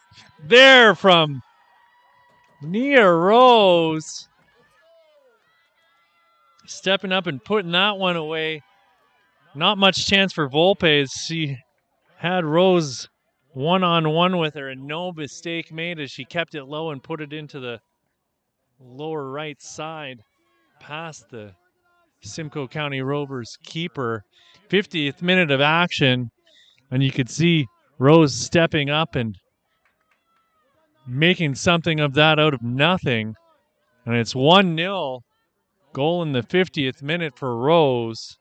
there from Nia Rose. Stepping up and putting that one away. Not much chance for Volpe as she had Rose one-on-one with her, and no mistake made as she kept it low and put it into the lower right side past the Simcoe County Rovers keeper. 50th minute of action, and you could see Rose stepping up and making something of that out of nothing. And it's 1-0. Goal in the 50th minute for Rose.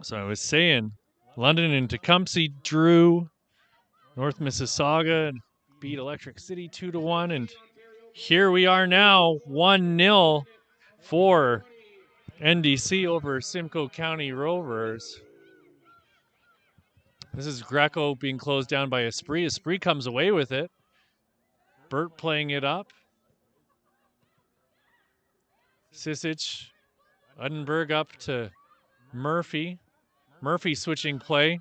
So I was saying, London and Tecumseh drew. North Mississauga beat Electric City 2-1. And here we are now, 1-0 for NDC over Simcoe County Rovers. This is Greco being closed down by Esprit. Esprit comes away with it. Burt playing it up. Sisic, Uddenberg up to Murphy. Murphy switching play.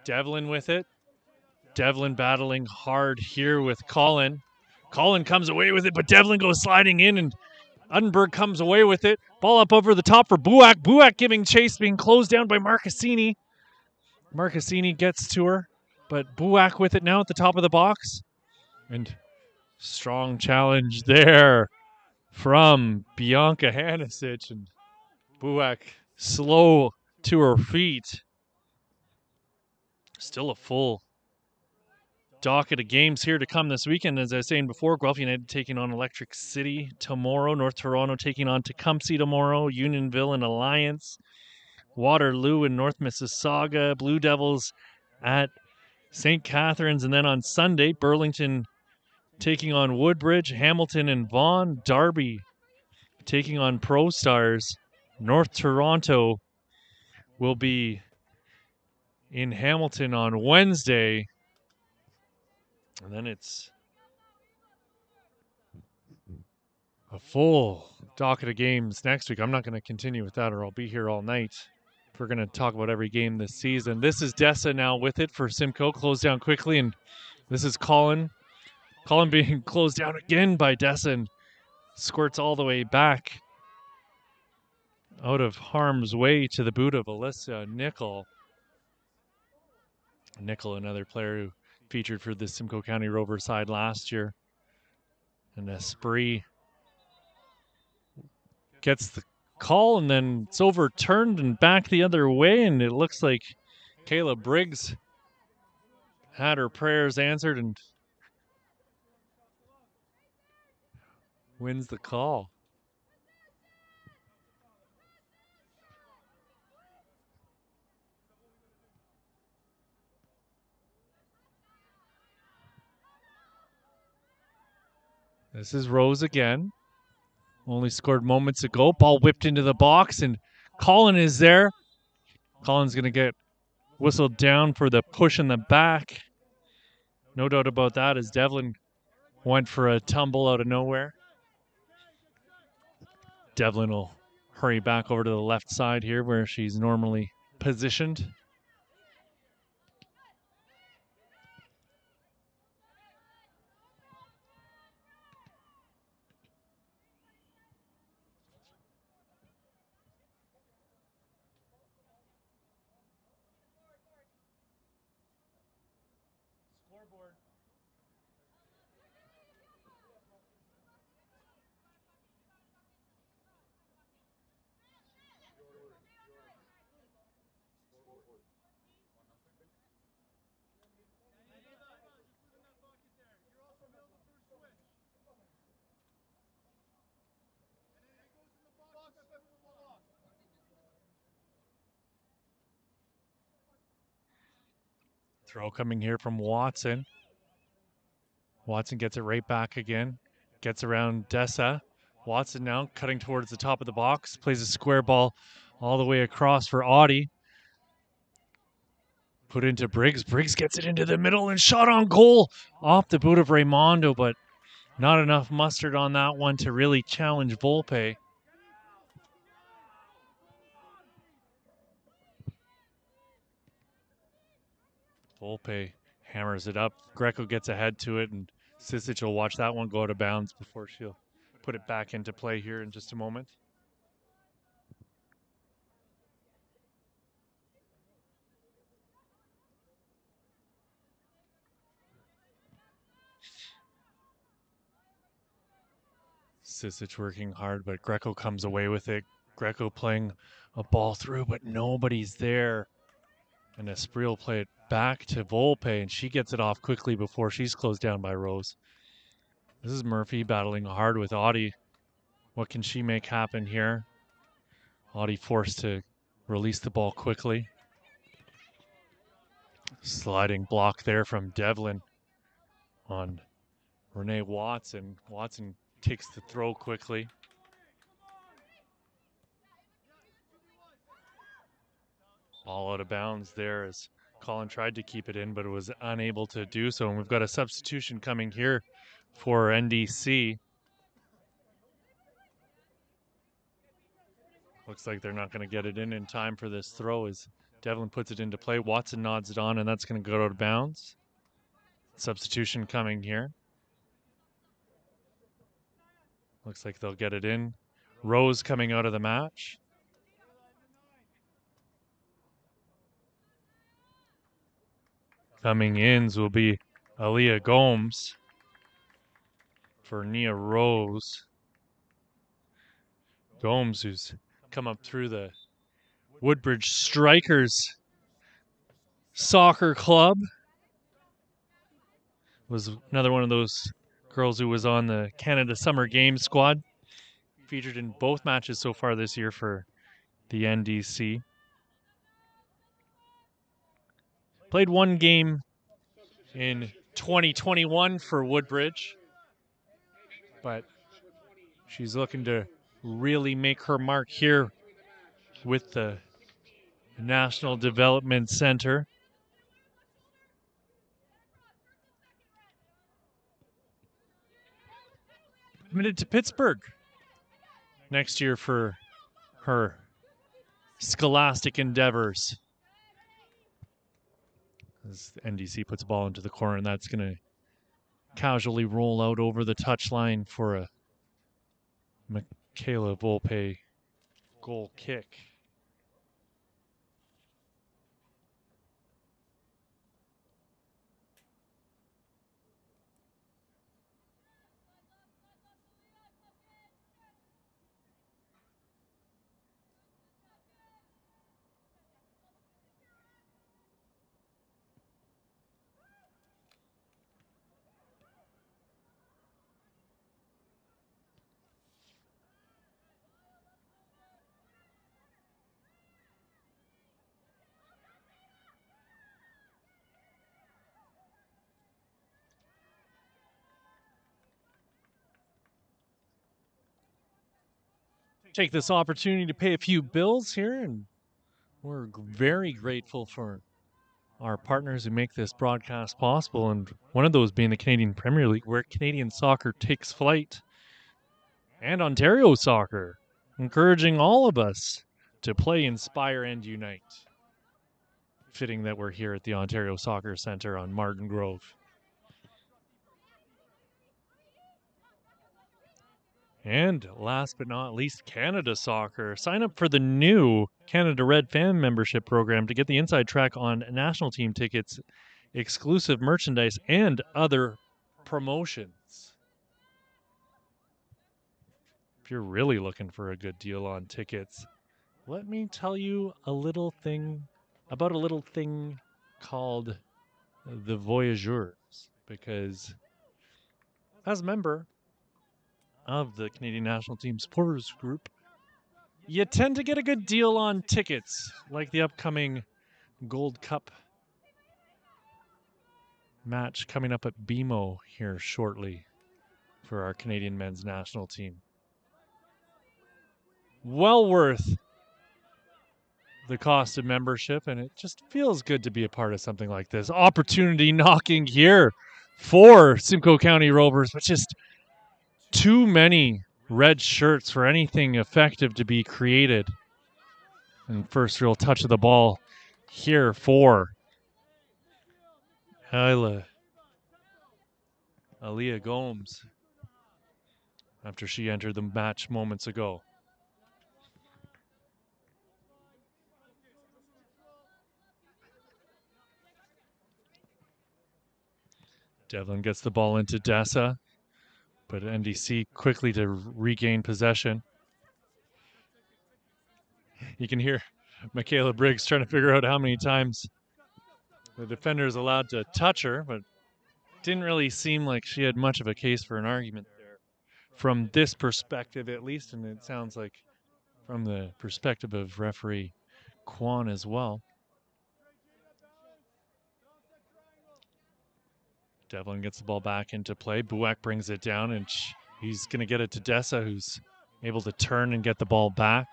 Devlin with it. Devlin battling hard here with Colin. Colin comes away with it, but Devlin goes sliding in, and Uddenberg comes away with it. Ball up over the top for Buak. Buak giving chase, being closed down by Marcassini. Marcassini gets to her, but Buak with it now at the top of the box. And strong challenge there from Bianca Hanisic, and Buak slow to her feet. Still a full docket of games here to come this weekend. As I was saying before, Guelph United taking on Electric City tomorrow. North Toronto taking on Tecumseh tomorrow. Unionville and Alliance. Waterloo and North Mississauga. Blue Devils at St. Catharines. And then on Sunday, Burlington taking on Woodbridge. Hamilton and Vaughan. Derby taking on Pro Stars. North Toronto will be in Hamilton on Wednesday. And then it's a full docket of games next week. I'm not going to continue with that, or I'll be here all night. We're going to talk about every game this season. This is Dessa now with it for Simcoe. Closed down quickly, and this is Colin. Colin being closed down again by Dessa, and squirts all the way back out of harm's way to the boot of Alyssa Nickel. Nickel, another player who featured for the Simcoe County Rover side last year. And Esprit gets the call, and then it's overturned and back the other way, and it looks like Kayla Briggs had her prayers answered and wins the call. This is Rose again. Only scored moments ago. Ball whipped into the box, and Colin is there. Colin's going to get whistled down for the push in the back. No doubt about that, as Devlin went for a tumble out of nowhere. Devlin will hurry back over to the left side here where she's normally positioned. Throw coming here from Watson. Watson gets it right back again. Gets around Dessa. Watson now cutting towards the top of the box. Plays a square ball all the way across for Audie. Put into Briggs. Briggs gets it into the middle and shot on goal off the boot of Raimondo, but not enough mustard on that one to really challenge Volpe. Volpe hammers it up. Greco gets ahead to it, and Sisic will watch that one go out of bounds before she'll put it back into play here in just a moment. Sisic working hard, but Greco comes away with it. Greco playing a ball through, but nobody's there. And Esprit will play it back to Volpe, and she gets it off quickly before she's closed down by Rose. This is Murphy battling hard with Audie. What can she make happen here? Audie forced to release the ball quickly. Sliding block there from Devlin on Renee Watson. Watson takes the throw quickly. All out of bounds there as Colin tried to keep it in, but was unable to do so. And we've got a substitution coming here for NDC. Looks like they're not going to get it in time for this throw as Devlin puts it into play. Watson nods it on, and that's going to go out of bounds. Substitution coming here. Looks like they'll get it in. Rose coming out of the match. Coming ins will be Aaliyah Gomes for Nia Rose. Gomes, who's come up through the Woodbridge Strikers soccer club, was another one of those girls who was on the Canada Summer Games squad. Featured in both matches so far this year for the NDC. Played one game in 2021 for Woodbridge, but she's looking to really make her mark here with the National Development Center. Committed to Pittsburgh next year for her scholastic endeavors. As the NDC puts the ball into the corner, and that's going to casually roll out over the touchline for a Michaela Volpe goal kick. Take this opportunity to pay a few bills here, and we're very grateful for our partners who make this broadcast possible, and one of those being the Canadian Premier League, where Canadian soccer takes flight, and Ontario soccer, encouraging all of us to play, inspire, and unite. Fitting that we're here at the Ontario Soccer Centre on Martin Grove. And last but not least, Canada Soccer. Sign up for the new Canada Red fan membership program to get the inside track on national team tickets, exclusive merchandise, and other promotions. If you're really looking for a good deal on tickets, let me tell you a little thing about a little thing called the Voyageurs, because as a member of the Canadian National Team Supporters Group, you tend to get a good deal on tickets, like the upcoming Gold Cup match coming up at BMO here shortly for our Canadian men's national team. Well worth the cost of membership, and it just feels good to be a part of something like this. Opportunity knocking here for Simcoe County Rovers, but just too many red shirts for anything effective to be created. And first real touch of the ball here for Aaliyah Gomes after she entered the match moments ago. Devlin gets the ball into Dessa, but NDC quickly to regain possession. You can hear Michaela Briggs trying to figure out how many times the defender is allowed to touch her, but didn't really seem like she had much of a case for an argument there from this perspective, at least, and it sounds like from the perspective of referee Kwan as well. Devlin gets the ball back into play. Buak brings it down, and he's going to get it to Dessa, who's able to turn and get the ball back.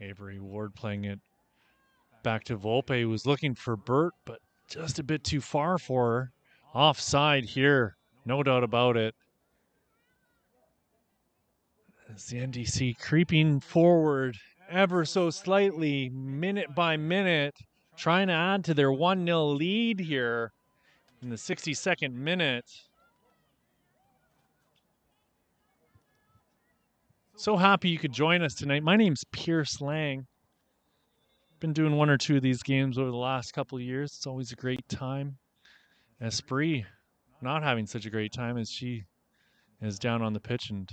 Avery Ward playing it back to Volpe, who was looking for Burt, but just a bit too far for her. Offside here, no doubt about it. As the NDC creeping forward ever so slightly, minute by minute, trying to add to their 1-0 lead here in the 62nd minute. So happy you could join us tonight. My name's Pierce Lang. Been doing one or two of these games over the last couple of years. It's always a great time. Esprit not having such a great time as she is down on the pitch, and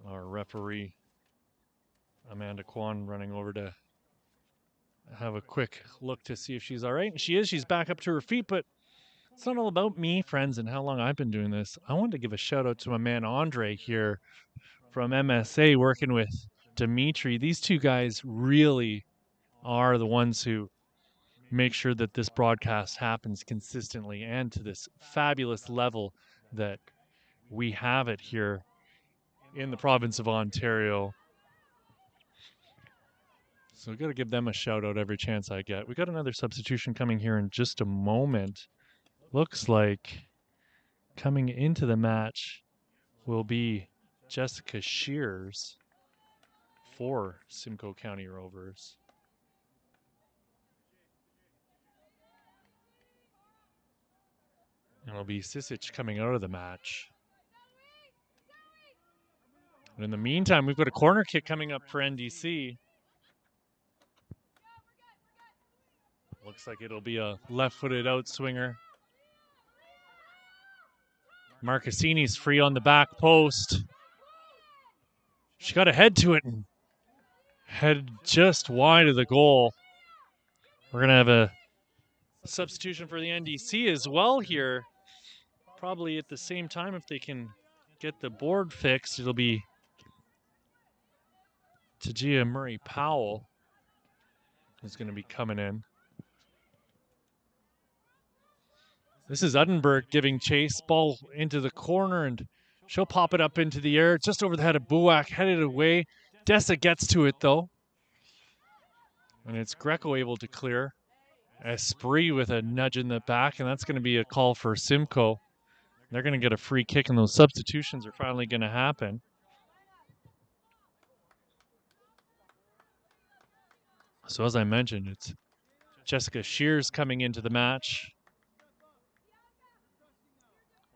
our referee Amanda Kwan running over to have a quick look to see if she's all right. And she is. She's back up to her feet, but it's not all about me, friends, and how long I've been doing this. I wanted to give a shout out to my man Andre here from MSA working with Dimitri. These two guys really are the ones who make sure that this broadcast happens consistently and to this fabulous level that we have it here in the province of Ontario. So we got to give them a shout out every chance I get. We got another substitution coming here in just a moment. Looks like coming into the match will be Jessica Shears for Simcoe County Rovers. And it'll be Sisic coming out of the match. And in the meantime, we've got a corner kick coming up for NDC. Looks like it'll be a left-footed outswinger. Marcassini's free on the back post. She got a head to it and head just wide of the goal. We're going to have a substitution for the NDC as well here. Probably at the same time, if they can get the board fixed, it'll be Tajia Murray-Powell who's going to be coming in. This is Uddenberg giving chase. Ball into the corner, and she'll pop it up into the air just over the head of Buak, headed away. Dessa gets to it, though. And it's Greco able to clear. Esprit with a nudge in the back, and that's going to be a call for Simcoe. They're going to get a free kick, and those substitutions are finally going to happen. So as I mentioned, it's Jessica Shears coming into the match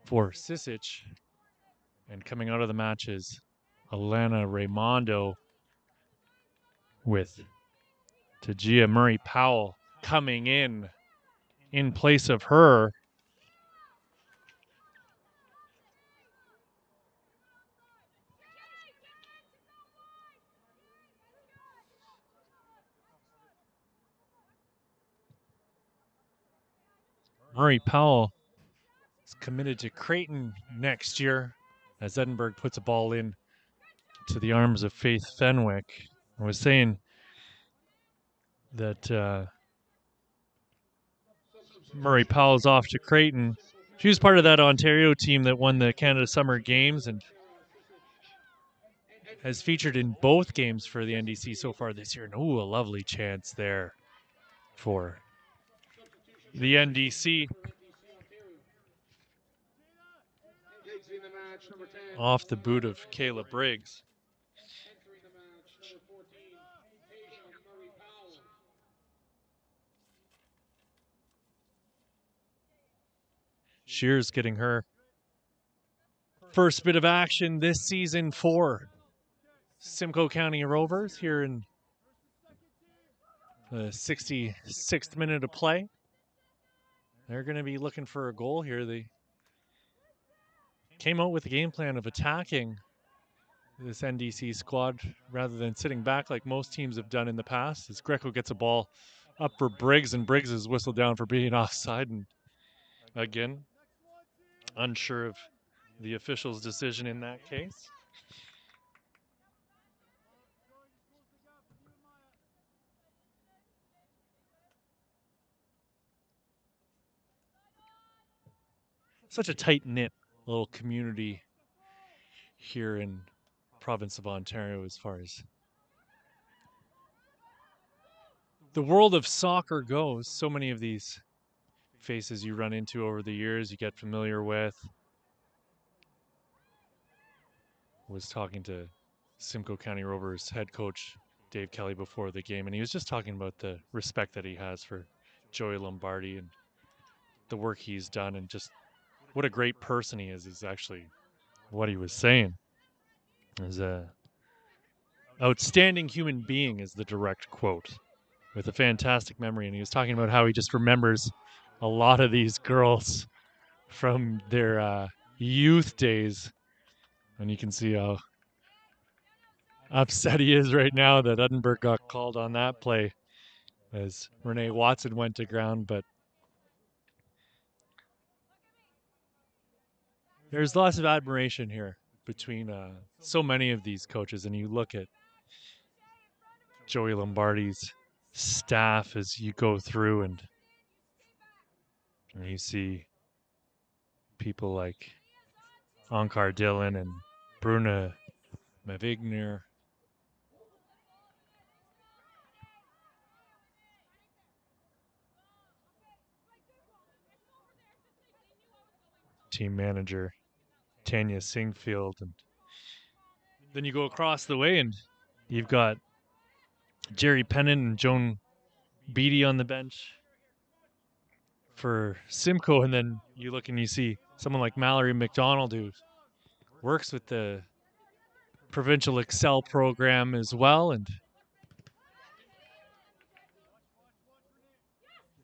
for Sisic. And coming out of the match is Alana Raimondo with Tajia Murray-Powell coming in place of her. Murray-Powell is committed to Creighton next year as Edinburgh puts a ball in to the arms of Faith Fenwick. I was saying that Murray Powell's off to Creighton. She was part of that Ontario team that won the Canada Summer Games and has featured in both games for the NDC so far this year. And ooh, a lovely chance there for the NDC. Exiting the match, number 10. Off the boot of Kayla Briggs. Entering the match, number 14, Tasia Murray Powell. Shears getting her first bit of action this season for Simcoe County Rovers here in the 66th minute of play. They're going to be looking for a goal here. They came out with a game plan of attacking this NDC squad rather than sitting back like most teams have done in the past. As Greco gets a ball up for Briggs, and Briggs is whistled down for being offside. And again, unsure of the official's decision in that case. Such a tight-knit little community here in province of Ontario as far as the world of soccer goes. So many of these faces you run into over the years, you get familiar with. Was talking to Simcoe County Rovers head coach Dave Kelly before the game, and he was just talking about the respect that he has for Joey Lombardi and the work he's done, and just what a great person he is actually what he was saying. Is a outstanding human being is the direct quote, with a fantastic memory. And he was talking about how he just remembers a lot of these girls from their youth days. And you can see how upset he is right now that Edinburgh got called on that play as Renee Watson went to ground. But there's lots of admiration here between so many of these coaches. And you look at Joey Lombardi's staff as you go through, and you see people like Onkar Dillon and Bruna Mavigner. Team manager Tanya Singfield. And then you go across the way and you've got Jerry Pennon and Joan Beatty on the bench for Simcoe. And then you look and you see someone like Mallory McDonald, who works with the Provincial Excel program as well, and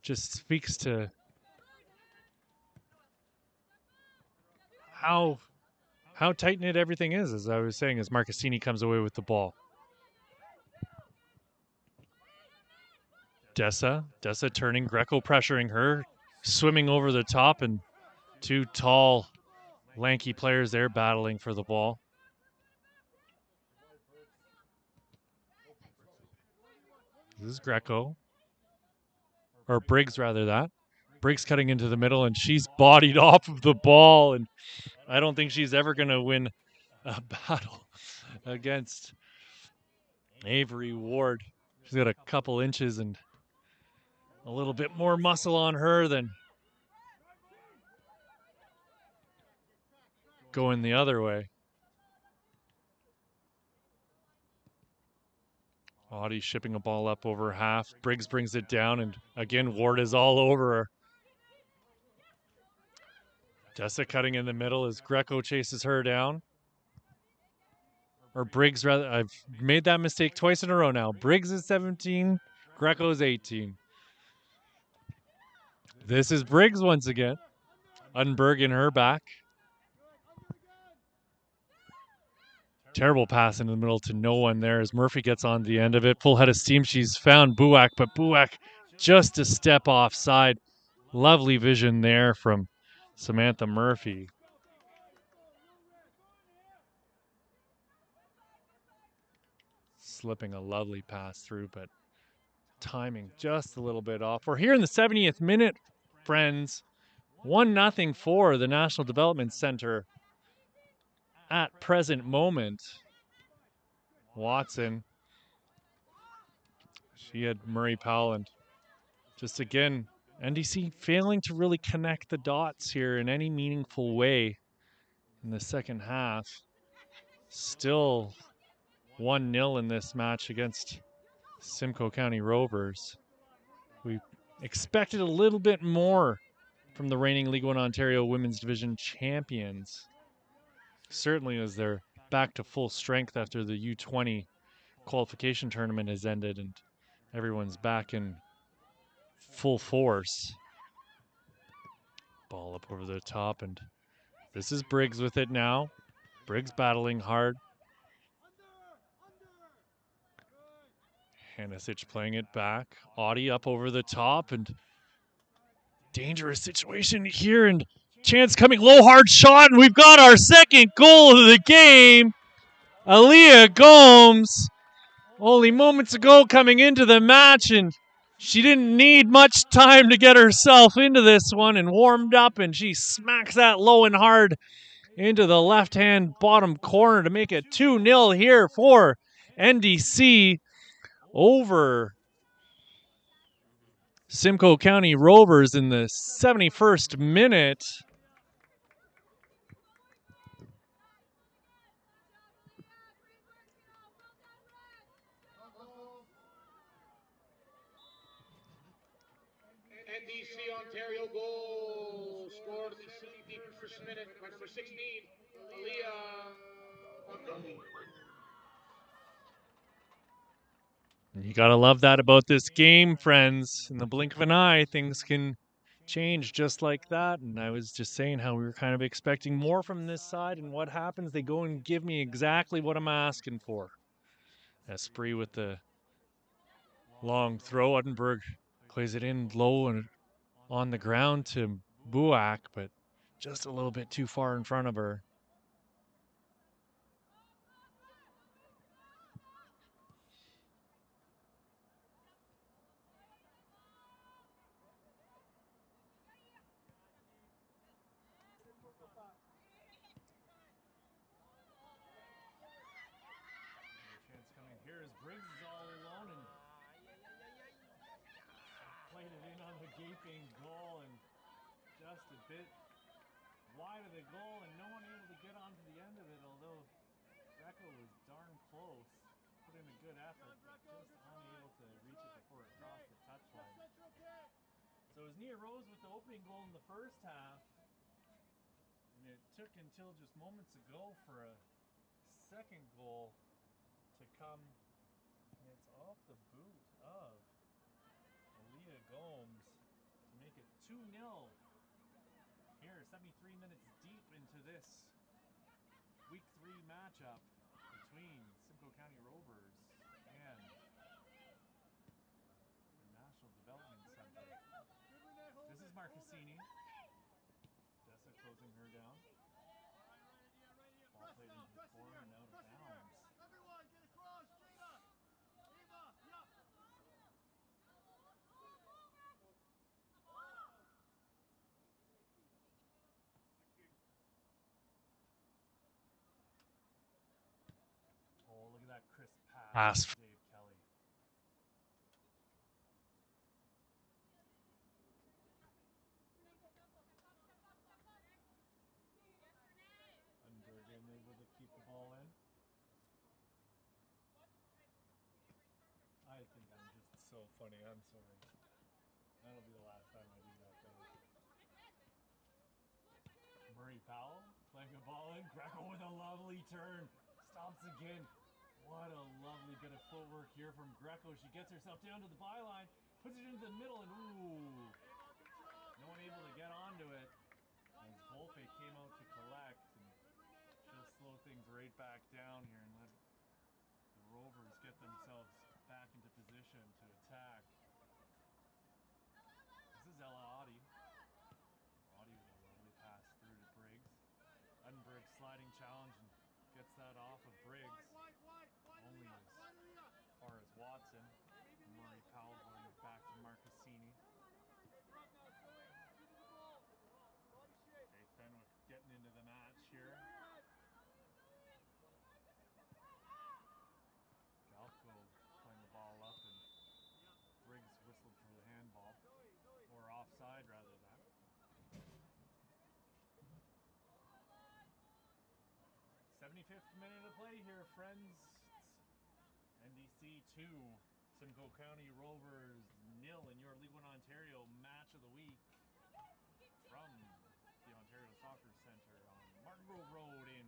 just speaks to how tight-knit everything is, as I was saying, as Marcassini comes away with the ball. Dessa turning, Greco pressuring her, swimming over the top, and two tall, lanky players there battling for the ball. This is Greco. Or Briggs, rather, that. Briggs cutting into the middle, and she's bodied off of the ball, and I don't think she's ever going to win a battle against Avery Ward. She's got a couple inches and a little bit more muscle on her than going the other way. Audie shipping a ball up over half. Briggs brings it down, and again, Ward is all over her. Dessa cutting in the middle as Greco chases her down. Or Briggs, rather. I've made that mistake twice in a row now. Briggs is 17, Greco is 18. This is Briggs once again. Unberg in her back. Terrible pass in the middle to no one there as Murphy gets on the end of it. Full head of steam. She's found Buak, but Buak just a step offside. Lovely vision there from Samantha Murphy. Slipping a lovely pass through, but timing just a little bit off. We're here in the 70th minute, friends. 1-0 for the National Development Center at present moment. Watson. She had Murray Powell, and just again, NDC failing to really connect the dots here in any meaningful way in the second half. Still 1-0 in this match against Simcoe County Rovers. We expected a little bit more from the reigning League One Ontario Women's Division champions. Certainly as they're back to full strength after the U20 qualification tournament has ended and everyone's back in full force. Ball up over the top, and this is Briggs with it now. Briggs battling hard. Hanisic playing it back. Audie up over the top, and dangerous situation here, and chance coming low, hard shot, and we've got our second goal of the game. Aaliyah Gomes, only moments ago coming into the match, and she didn't need much time to get herself into this one and warmed up, and she smacks that low and hard into the left-hand bottom corner to make it 2-0 here for NDC over Simcoe County Rovers in the 71st minute. NDC Ontario goal scored in the 61st minute by number 16, Aaliyah. You gotta love that about this game, friends. In the blink of an eye, things can change just like that. And I was just saying how we were kind of expecting more from this side, and what happens? They go and give me exactly what I'm asking for. Esprit with the long throw. Uttenberg plays it in low and on the ground to Buak, but just a little bit too far in front of her. Chance coming here as Briggs is all alone and played it in on the gaping goal, and just a bit wide of the goal, and no one able to get onto the end of it, although Greco was darn close. Put in a good effort, but just unable to reach it before it crossed the touchline. So it was Nia Rose with the opening goal in the first half, and it took until just moments ago for a second goal to come, and it's off the boot of Aaliyah Gomes to make it 2-0 here, 73 minutes deep into this Week 3 matchup between Simcoe County Rovers and the National Development Center. This is Marcassini. Dessa closing her down. Ball played into the corner and out of bounds. Oh, look at that crisp pass. Dave Kelly. Unberg able to keep the ball in. I think I'm just so funny. I'm sorry. That'll be the last time I do that, though. Murray Powell playing a ball in. Greco with a lovely turn. Stops again. What a lovely bit of footwork here from Greco. She gets herself down to the byline, puts it into the middle, and ooh, no one able to get onto it. As Volpe came out to collect, and she'll slow things right back down here and let the Rovers get themselves back into position to attack. This is Ella Audie. Audie with a lovely pass through to Briggs. Unberg sliding challenge and gets that off of Briggs. Only as far as Watson. Murray Powell going 75th minute of play here, friends. It's NDC 2, Simcoe County Rovers 0 in your League One Ontario match of the week from the Ontario Soccer Centre on Martin Grove Road in...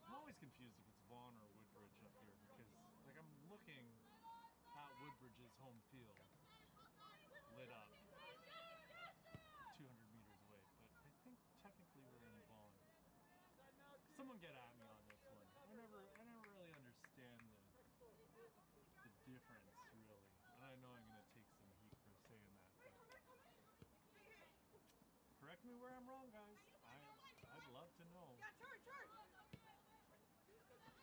I'm always confused if it's Vaughan or Woodbridge up here because, like, I'm looking at Woodbridge's home field lit up 200 meters away, but I think technically we're in Vaughan. Someone get at me on this one. I never really understand the difference, really. And I know I'm going to take some heat for saying that, but correct me where I'm wrong, guys. I'd love to know.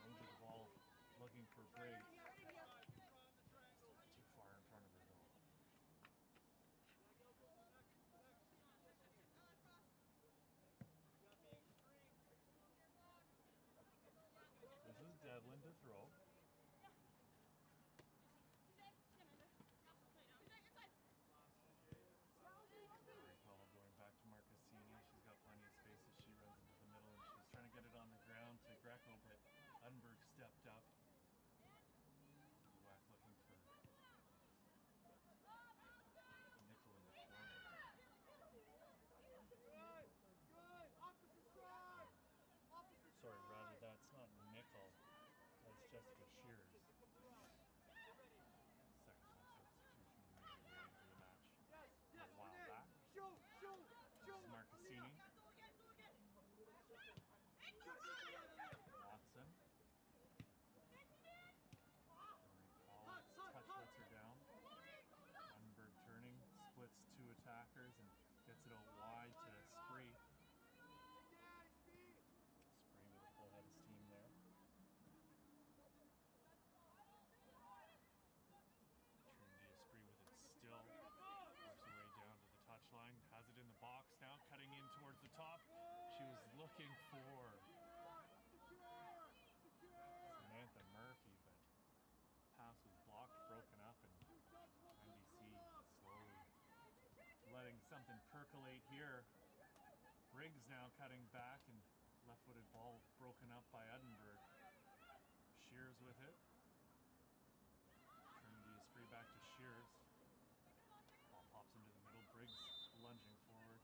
Comes with the ball, looking for Briggs. Too far in front of her, though. This is Devlin to throw. Going back to Marcassini. She's got plenty of space as she runs into the middle, and she's trying to get it on the ground to Greco, but Unberg stepped up. Wack looking for Nickel in the corner. Good! Opposite side! Opposite Sorry, side! rather, that's not Nickel. That's Jessica Shears. Second substitution made way into the match a while back. Shoot! This is Marcassini. Watson. Touch lets her down. Unberg turning, splits two attackers and gets it out wide to Spree. Spree with a full head of steam there. Trinity Spree with it still. Works her way down to the touchline. Has it in the box now, cutting in towards the top. She was looking for Samantha Murphy, but pass was blocked, broken up, and NDC slowly letting something percolate here. Briggs now cutting back, and left-footed ball broken up by Uddenberg. Shears with it. Trinity is free back to Shears. Ball pops into the middle. Briggs lunging forward.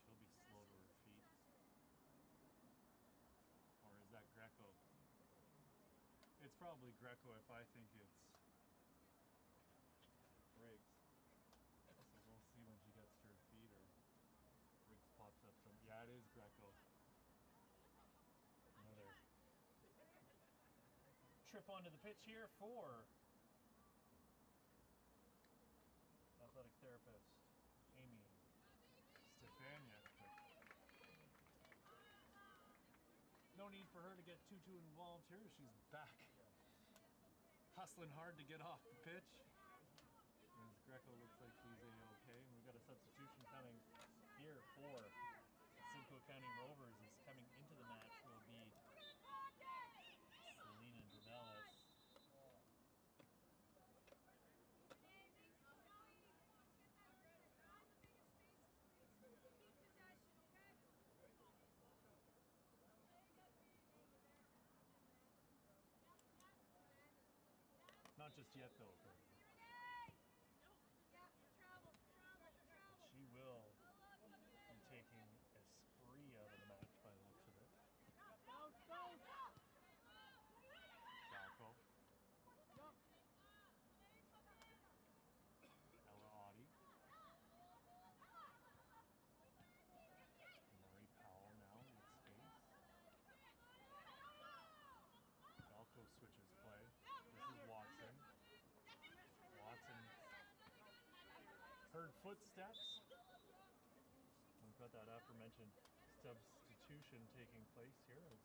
She'll be slow to her feet. Or is that Greco? It's probably Greco if I think it's Briggs. So we'll see when she gets to her feet or Briggs pops up some. Yeah, it is Greco. Another trip onto the pitch here for athletic therapist Amy Stefaniak. No need for her to get too involved here. She's back hustling hard to get off the pitch. As Greco looks like she's A-okay. And we've got a substitution coming here for Simcoe County Rovers. Is coming into the match will be Selena Dravelis. Not just yet, though. But she will be taking a spree out of the match by the looks of it. Falco. Ella Audi. Marie Powell now with space. Falco switches play. This is Watson. Watson heard footsteps. We've got that aforementioned substitution taking place here.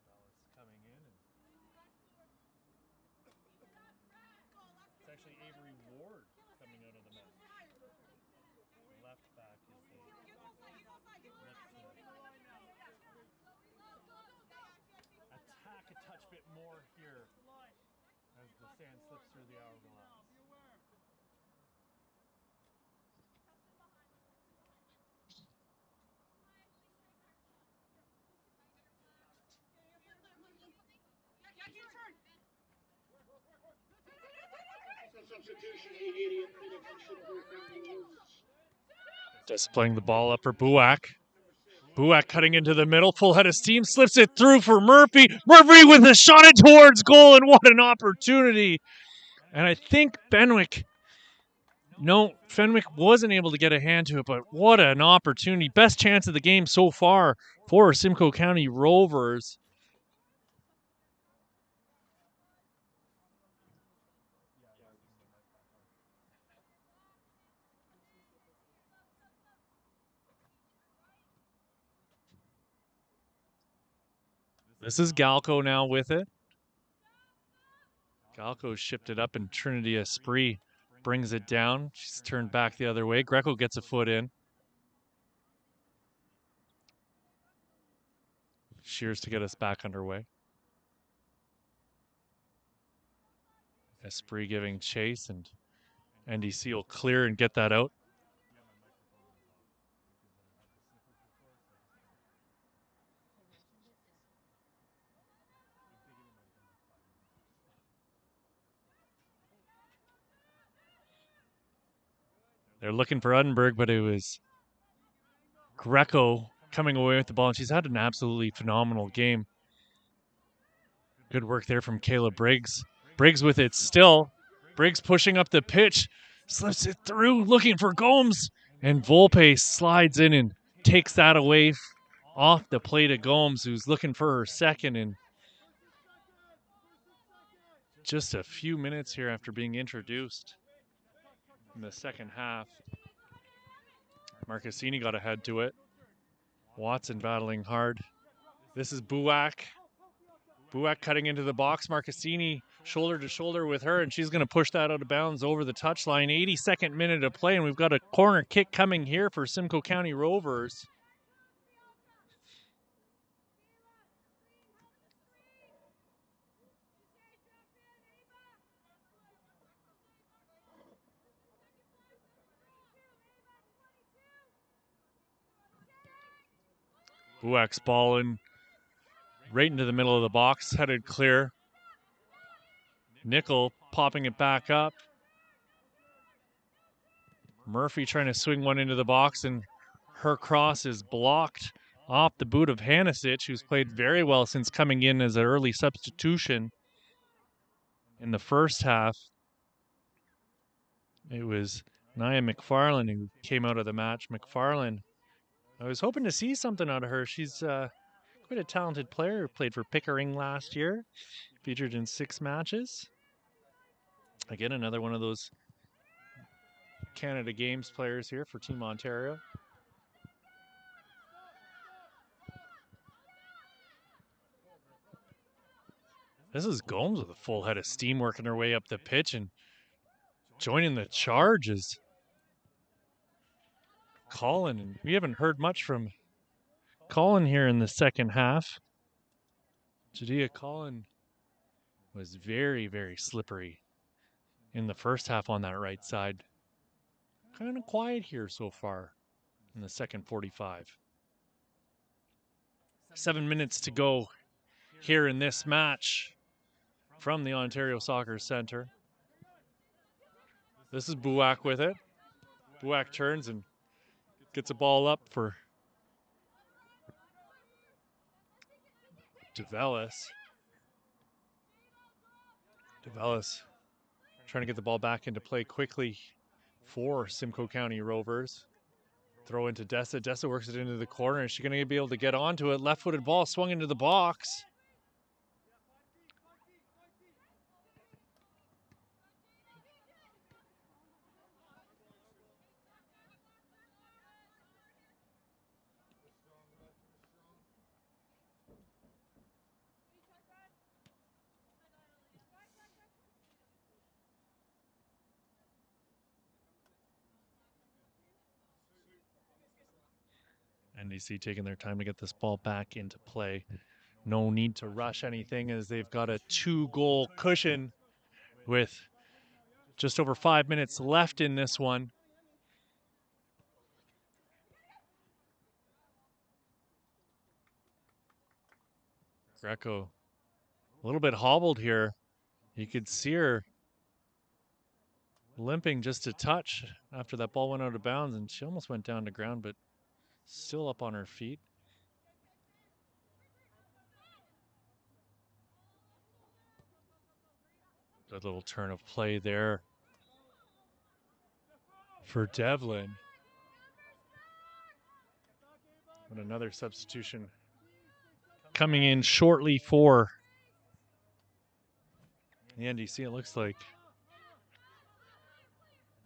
Dallas coming in, and it's actually Avery Ward coming out of the match. Left back is the attack a touch bit more here as the sand slips through the hourglass. Substitution, 80th minute for Simcoe County Rovers. Just playing the ball up for Buak. Buak cutting into the middle, full head of steam, slips it through for Murphy. Murphy with a shot it towards goal, and what an opportunity. And I think Fenwick wasn't able to get a hand to it, but what an opportunity. Best chance of the game so far for Simcoe County Rovers. This is Galco now with it. Galco shifted up and Trinity Esprit brings it down. She's turned back the other way. Greco gets a foot in. Shears to get us back underway. Esprit giving chase, and NDC will clear and get that out. They're looking for Udenberg, but it was Greco coming away with the ball, and she's had an absolutely phenomenal game. Good work there from Kayla Briggs. Briggs with it still. Briggs pushing up the pitch, slips it through, looking for Gomes, and Volpe slides in and takes that away off the plate of Gomes, who's looking for her second in just a few minutes here after being introduced in the second half. Marcassini got ahead to it. Watson battling hard. This is Buak. Buak cutting into the box. Marcassini shoulder to shoulder with her, and she's going to push that out of bounds over the touchline. 82nd minute of play, and we've got a corner kick coming here for Simcoe County Rovers. Buak's ball in right into the middle of the box, headed clear. Nickel popping it back up. Murphy trying to swing one into the box, and her cross is blocked off the boot of Hanisic, who's played very well since coming in as an early substitution in the first half. It was Nia McFarland who came out of the match. McFarland, I was hoping to see something out of her. She's quite a talented player. Played for Pickering last year. Featured in 6 matches. Again, another one of those Canada Games players here for Team Ontario. This is Gomes with a full head of steam working her way up the pitch, and joining the charge is Colin. And we haven't heard much from Colin here in the second half. Judea Colin was very, very slippery in the first half on that right side. Kind of quiet here so far in the second 45. 7 minutes to go here in this match from the Ontario Soccer Centre. This is Buak with it. Buak turns and gets a ball up for DeVellis. DeVellis trying to get the ball back into play quickly for Simcoe County Rovers. Throw into Dessa. Dessa works it into the corner. Is she going to be able to get onto it? Left-footed ball swung into the box. NDC taking their time to get this ball back into play. No need to rush anything as they've got a 2-goal cushion with just over 5 minutes left in this one. Greco A little bit hobbled here. You could see her limping just a touch after that ball went out of bounds, and she almost went down to ground, but still up on her feet. Good little turn of play there for Devlin. And another substitution coming in shortly for the NDC. It looks like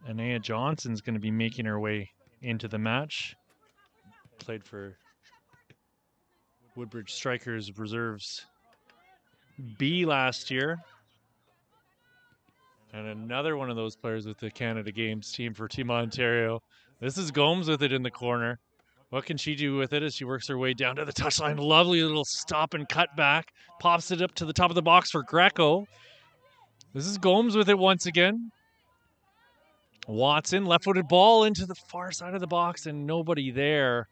Anaya Johnson's going to be making her way into the match. Played for Woodbridge Strikers Reserves B last year. And another one of those players with the Canada Games team for Team Ontario. This is Gomes with it in the corner. What can she do with it as she works her way down to the touchline? Lovely little stop and cut back. Pops it up to the top of the box for Greco. This is Gomes with it once again. Watson, left-footed ball into the far side of the box and nobody there.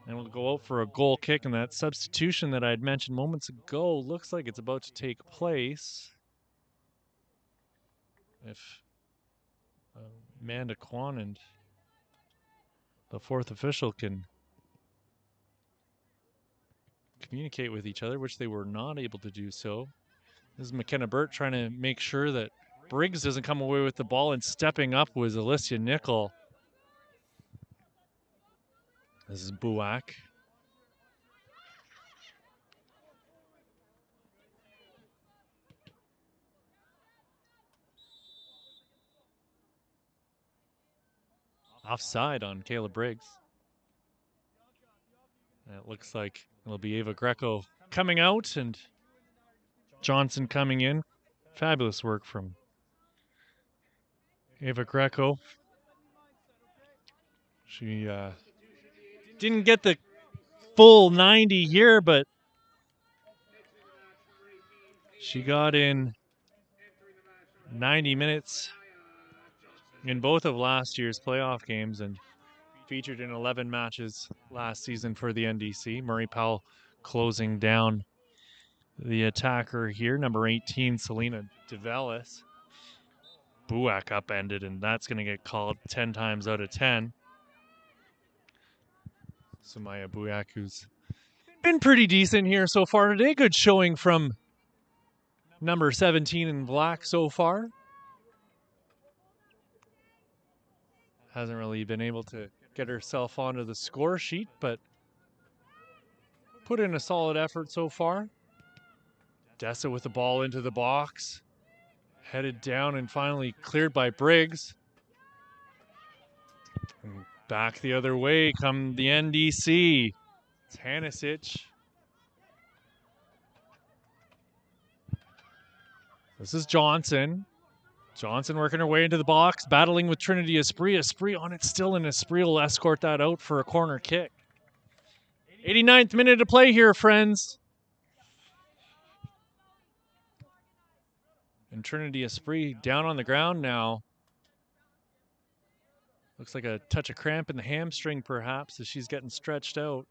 And we'll go out for a goal kick, and that substitution that I had mentioned moments ago looks like it's about to take place. If Amanda Kwan and the fourth official can communicate with each other, which they were not able to do so. This is McKenna Burt trying to make sure that Briggs doesn't come away with the ball, and stepping up was Alicia Nickel. This is Buak. Offside on Kayla Briggs. And it looks like it'll be Ava Greco coming out and Johnson coming in. Fabulous work from Ava Greco. She didn't get the full 90 here, but she got in 90 minutes in both of last year's playoff games and featured in 11 matches last season for the NDC. Murray Powell closing down the attacker here, number 18, Selena DeVellis. Buak upended, and that's going to get called 10 times out of 10. Sumaya Buak, who's been pretty decent here so far today. Good showing from number 17 in black so far. Hasn't really been able to get herself onto the score sheet, but put in a solid effort so far. Dessa with the ball into the box. Headed down and finally cleared by Briggs. And back the other way come the NDC. It's Hanisic. This is Johnson. Johnson working her way into the box, battling with Trinity Esprit. Esprit on it still, and Esprit will escort that out for a corner kick. 89th minute to play here, friends. And Trinity Esprit down on the ground now. Looks like a touch of cramp in the hamstring, perhaps, as she's getting stretched out.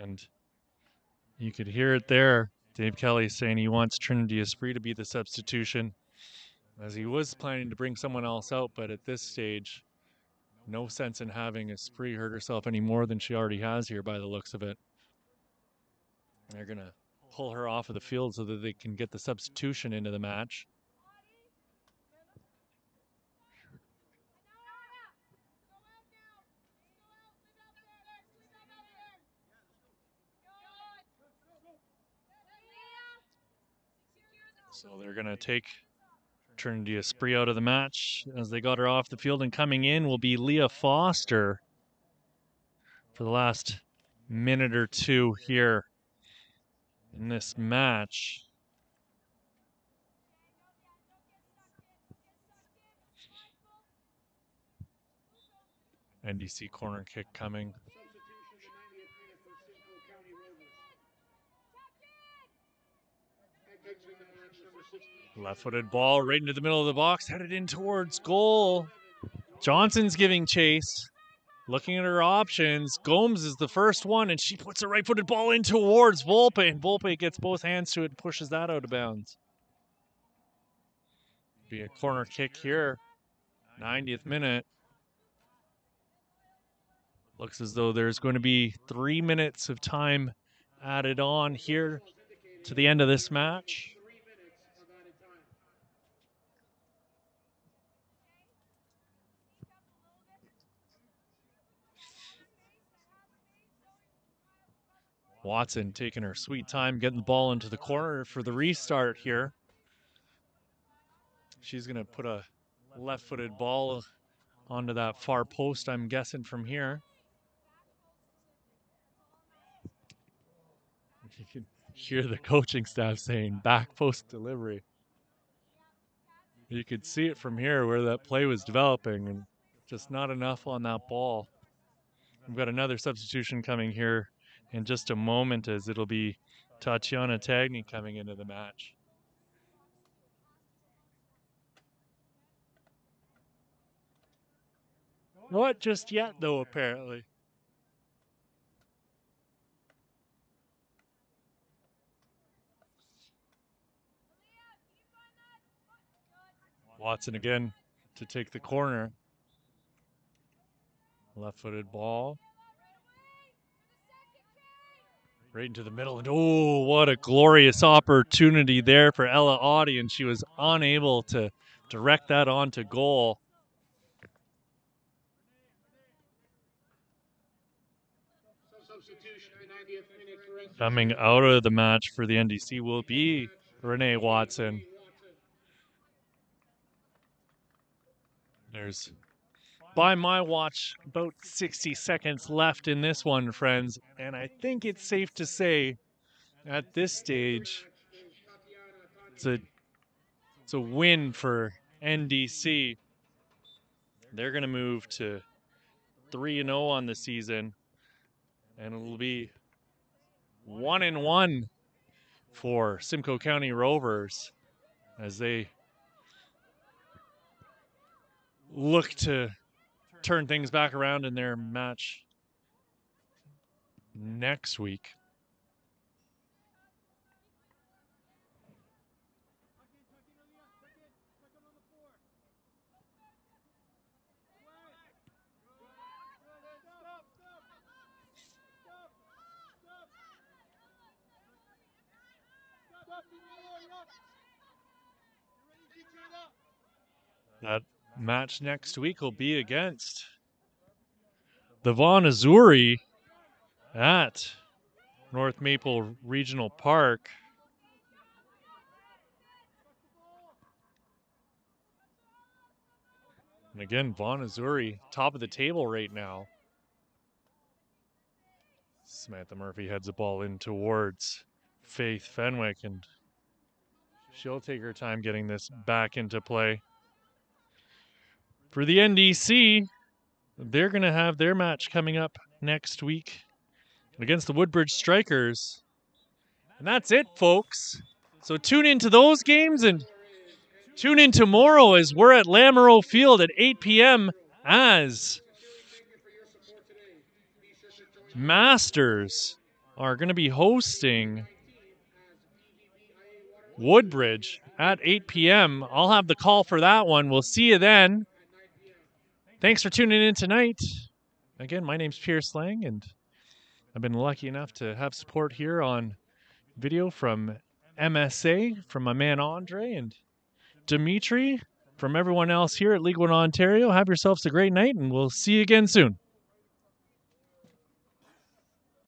And you could hear it there. Dave Kelly saying he wants Trinity Esprit to be the substitution, as he was planning to bring someone else out, but at this stage, no sense in having Esprit hurt herself any more than she already has here by the looks of it. They're going to pull her off of the field so that they can get the substitution into the match. So they're going to take Trinity Esprit out of the match as they got her off the field, and coming in will be Leah Foster for the last minute or two here in this match. NDC corner kick coming. Left-footed ball right into the middle of the box, headed in towards goal. Johnson's giving chase. looking at her options. Gomes is the first one, and she puts a right-footed ball in towards Volpe, and Volpe gets both hands to it and pushes that out of bounds. Be a corner kick here. 90th minute. Looks as though there's going to be 3 minutes of time added on here to the end of this match. Watson taking her sweet time, getting the ball into the corner for the restart here. She's going to put a left-footed ball onto that far post, I'm guessing, from here. You can hear the coaching staff saying back post delivery. You could see it from here where that play was developing, and just not enough on that ball. We've got another substitution coming here in just a moment, as it'll be Tatiana Tagny coming into the match. Not just yet, though, apparently. Watson again to take the corner. Left-footed ball. Right into the middle. And oh, what a glorious opportunity there for Ella Audie, and she was unable to direct that onto goal. Coming out of the match for the NDC will be Renee Watson. There's, by my watch, about 60 seconds left in this one, friends. And I think it's safe to say at this stage, it's a win for NDC. They're going to move to 3-0 on the season. And it'll be 1-1 for Simcoe County Rovers as they look to turn things back around in their match next week. That match next week will be against the Vaughan Azzurri at North Maple Regional Park. And again, Vaughan Azzurri, top of the table right now. Samantha Murphy heads the ball in towards Faith Fenwick, and she'll take her time getting this back into play. For the NDC, they're going to have their match coming up next week against the Woodbridge Strikers. And that's it, folks. So tune into those games and tune in tomorrow as we're at Lamoureux Field at 8 p.m. as Masters are going to be hosting Woodbridge at 8 p.m. I'll have the call for that one. We'll see you then. Thanks for tuning in tonight. Again, my name's Pierce Lang, and I've been lucky enough to have support here on video from MSA, from my man Andre and Dimitri, from everyone else here at League One Ontario. Have yourselves a great night, and we'll see you again soon.